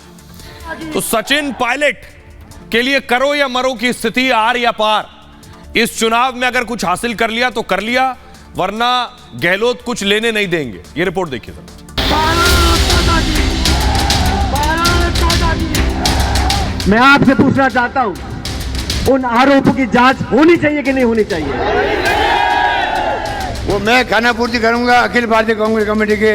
तो सचिन पायलट के लिए करो या मरो की स्थिति, आर या पार। इस चुनाव में अगर कुछ हासिल कर लिया तो कर लिया, वरना गहलोत कुछ लेने नहीं देंगे। ये रिपोर्ट देखिए जरा। मैं आपसे पूछना चाहता हूं, उन आरोपों की जांच होनी चाहिए कि नहीं होनी चाहिए? वो मैं खानापूर्ति करूंगा अखिल भारतीय कांग्रेस कमेटी के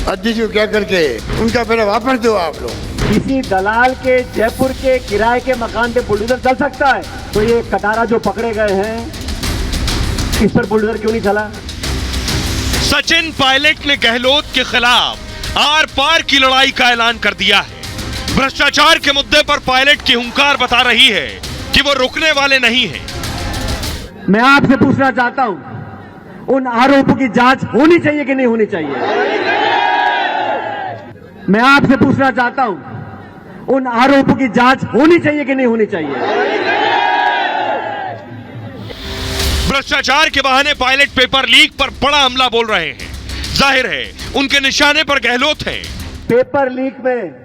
अध्यक्ष को क्या करके उनका पहले वापस दो आप लोग। किसी दलाल के जयपुर के किराए के मकान पे बुलडोजर चल सकता है, तो ये कटारा जो पकड़े गए हैं इस पर बुलडोजर क्यों नहीं चला? सचिन पायलट ने गहलोत के खिलाफ आर पार की लड़ाई का ऐलान कर दिया है। भ्रष्टाचार के मुद्दे पर पायलट की हुंकार बता रही है कि वो रुकने वाले नहीं हैं। मैं आपसे पूछना चाहता हूं, उन आरोपों की जांच होनी चाहिए कि नहीं होनी चाहिए? मैं आपसे पूछना चाहता हूं, उन आरोपों की जांच होनी चाहिए कि नहीं होनी चाहिए? भ्रष्टाचार के बहाने पायलट पेपर लीक पर बड़ा हमला बोल रहे हैं। जाहिर है उनके निशाने पर गहलोत है। पेपर लीक में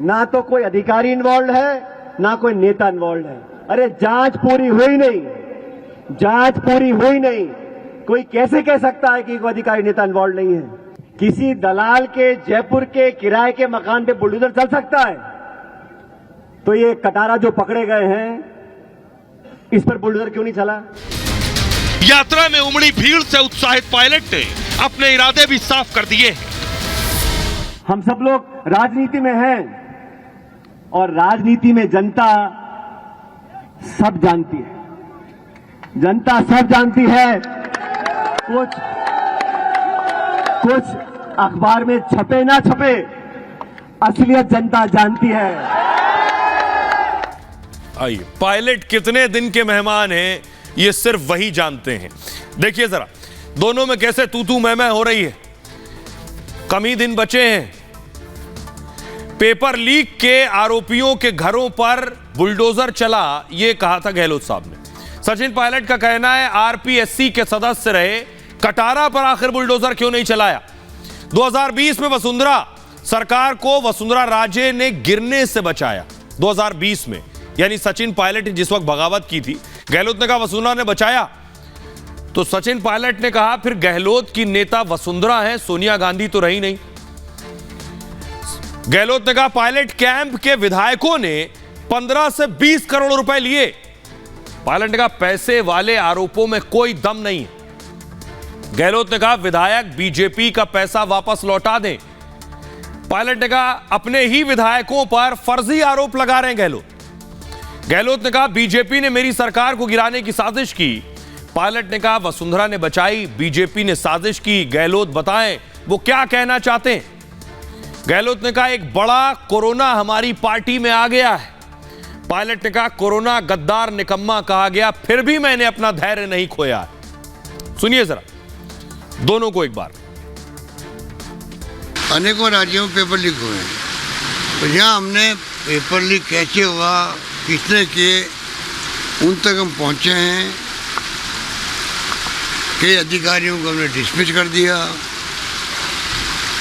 ना तो कोई अधिकारी इन्वॉल्व है ना कोई नेता इन्वॉल्व है। अरे जांच पूरी हुई नहीं, जांच पूरी हुई नहीं, कोई कैसे कह सकता है कि कोई अधिकारी नेता इन्वॉल्व नहीं है? किसी दलाल के जयपुर के किराए के मकान पे बुलडोजर चल सकता है, तो ये कटारा जो पकड़े गए हैं इस पर बुलडोजर क्यों नहीं चला? यात्रा में उमड़ी भीड़ से उत्साहित पायलट ने अपने इरादे भी साफ कर दिए हैं। हम सब लोग राजनीति में हैं और राजनीति में जनता सब जानती है। जनता सब जानती है। कुछ अखबार में छपे ना छपे, असलियत जनता जानती है। आइए, पायलट कितने दिन के मेहमान हैं ये सिर्फ वही जानते हैं। देखिए जरा दोनों में कैसे तू तू मैं हो रही है। कम ही दिन बचे हैं। पेपर लीक के आरोपियों के घरों पर बुलडोजर चला, यह कहा था गहलोत साहब ने। सचिन पायलट का कहना है आरपीएससी के सदस्य रहे, कटारा पर आखिर बुलडोजर क्यों नहीं चलाया। 2020 में वसुंधरा सरकार को वसुंधरा राजे ने गिरने से बचाया। 2020 में, यानी सचिन पायलट ने जिस वक्त बगावत की थी, गहलोत ने कहा वसुंधरा ने बचाया। तो सचिन पायलट ने कहा फिर गहलोत की नेता वसुंधरा है, सोनिया गांधी तो रही नहीं। गहलोत ने कहा पायलट कैंप के विधायकों ने 15 से 20 करोड़ रुपए लिए। पायलट ने कहा पैसे वाले आरोपों में कोई दम नहीं है। गहलोत ने कहा विधायक बीजेपी का पैसा वापस लौटा दें। पायलट ने कहा अपने ही विधायकों पर फर्जी आरोप लगा रहे हैं गहलोत ने कहा बीजेपी ने मेरी सरकार को गिराने की साजिश की। पायलट ने कहा वसुंधरा ने बचाई, बीजेपी ने साजिश की। गहलोत बताएं वो क्या कहना चाहते हैं। गहलोत ने कहा एक बड़ा कोरोना हमारी पार्टी में आ गया है। पायलट ने कहा कोरोना गद्दार निकम्मा कहा गया, फिर भी मैंने अपना धैर्य नहीं खोया। सुनिए जरा दोनों को एक बार। अनेकों राज्यों में पेपर लीक हुए हैं, तो जहाँ हमने पेपर लीक कैसे हुआ, किसने किए, उन तक हम पहुँचे हैं। कई अधिकारियों को हमने डिसमिस कर दिया,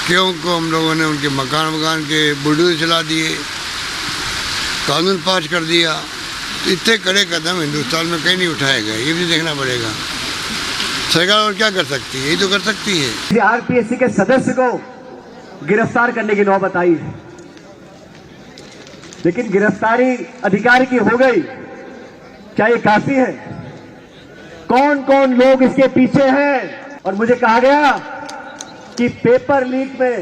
क्यों को हम लोगों ने उनके मकान के बुलडोजर चला दिए, कानून पास कर दिया। तो इतने कड़े कदम हिंदुस्तान में कहीं नहीं उठाए गए, ये भी देखना पड़ेगा। सरकार और क्या कर सकती है, यही तो कर सकती है। आरपीएससी के सदस्य को गिरफ्तार करने की नौबत आई, लेकिन गिरफ्तारी अधिकारी की हो गई, क्या ये काफी है? कौन कौन लोग इसके पीछे हैं? और मुझे कहा गया कि पेपर लीक में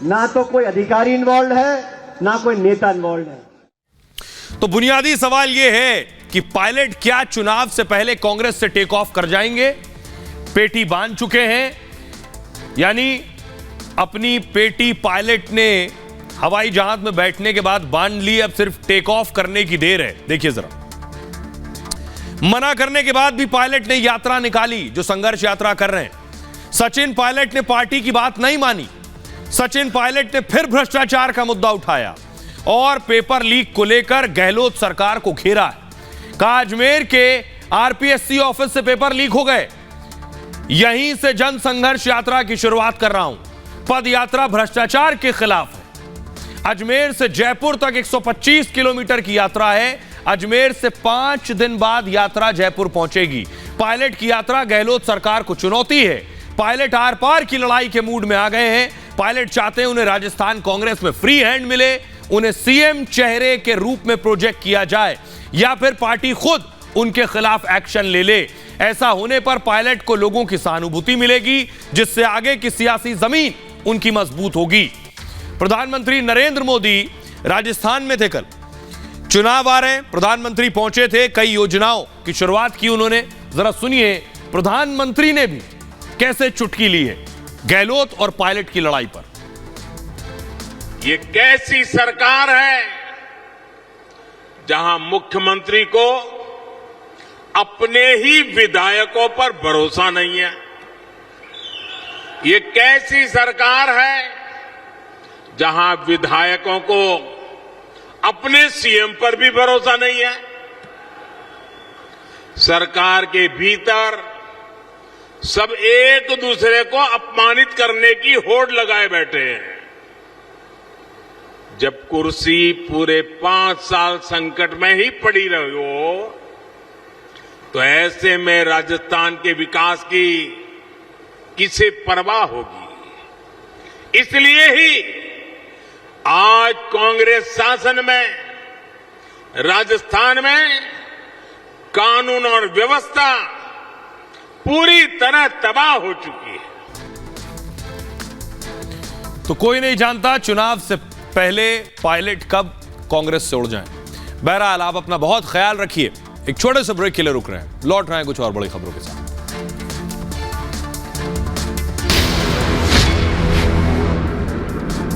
ना तो कोई अधिकारी इन्वॉल्व है, ना कोई नेता इन्वॉल्व है। तो बुनियादी सवाल यह है कि पायलट क्या चुनाव से पहले कांग्रेस से टेक ऑफ कर जाएंगे? पेटी बांध चुके हैं, यानी अपनी पेटी पायलट ने हवाई जहाज में बैठने के बाद बांध ली, अब सिर्फ टेक ऑफ करने की देर है। देखिए जरा, मना करने के बाद भी पायलट ने यात्रा निकाली, जो संघर्ष यात्रा कर रहे हैं। सचिन पायलट ने पार्टी की बात नहीं मानी। सचिन पायलट ने फिर भ्रष्टाचार का मुद्दा उठाया और पेपर लीक को लेकर गहलोत सरकार को घेरा है। कहा अजमेर के आरपीएससी ऑफिस से पेपर लीक हो गए, यहीं से जन संघर्ष यात्रा की शुरुआत कर रहा हूं। पद यात्रा भ्रष्टाचार के खिलाफ है। अजमेर से जयपुर तक 125 किलोमीटर की यात्रा है। अजमेर से 5 दिन बाद यात्रा जयपुर पहुंचेगी। पायलट की यात्रा गहलोत सरकार को चुनौती है। पायलट आर पार की लड़ाई के मूड में आ गए हैं। पायलट चाहते हैं उन्हें राजस्थान कांग्रेस में फ्री हैंड मिले, उन्हें सीएम चेहरे के रूप में प्रोजेक्ट किया जाए, या फिर पार्टी खुद उनके खिलाफ एक्शन ले ले। ऐसा होने पर पायलट को लोगों की सहानुभूति मिलेगी, जिससे आगे की सियासी जमीन उनकी मजबूत होगी। प्रधानमंत्री नरेंद्र मोदी राजस्थान में थे, कल चुनाव आ रहे हैं, प्रधानमंत्री पहुंचे थे, कई योजनाओं की शुरुआत की उन्होंने। जरा सुनिए प्रधानमंत्री ने भी कैसे चुटकी ली है गहलोत और पायलट की लड़ाई पर। ये कैसी सरकार है जहां मुख्यमंत्री को अपने ही विधायकों पर भरोसा नहीं है। ये कैसी सरकार है जहां विधायकों को अपने सीएम पर भी भरोसा नहीं है। सरकार के भीतर सब एक दूसरे को अपमानित करने की होड़ लगाए बैठे हैं। जब कुर्सी पूरे 5 साल संकट में ही पड़ी रही हो, तो ऐसे में राजस्थान के विकास की किसे परवाह होगी। इसलिए ही आज कांग्रेस शासन में राजस्थान में कानून और व्यवस्था पूरी तरह तबाह हो चुकी है। तो कोई नहीं जानता चुनाव से पहले पायलट कब कांग्रेस से उड़ जाएं। बहरहाल आप अपना बहुत ख्याल रखिए। एक छोटे से ब्रेक के लिए रुक रहे हैं, लौट रहे हैं कुछ और बड़ी खबरों के साथ।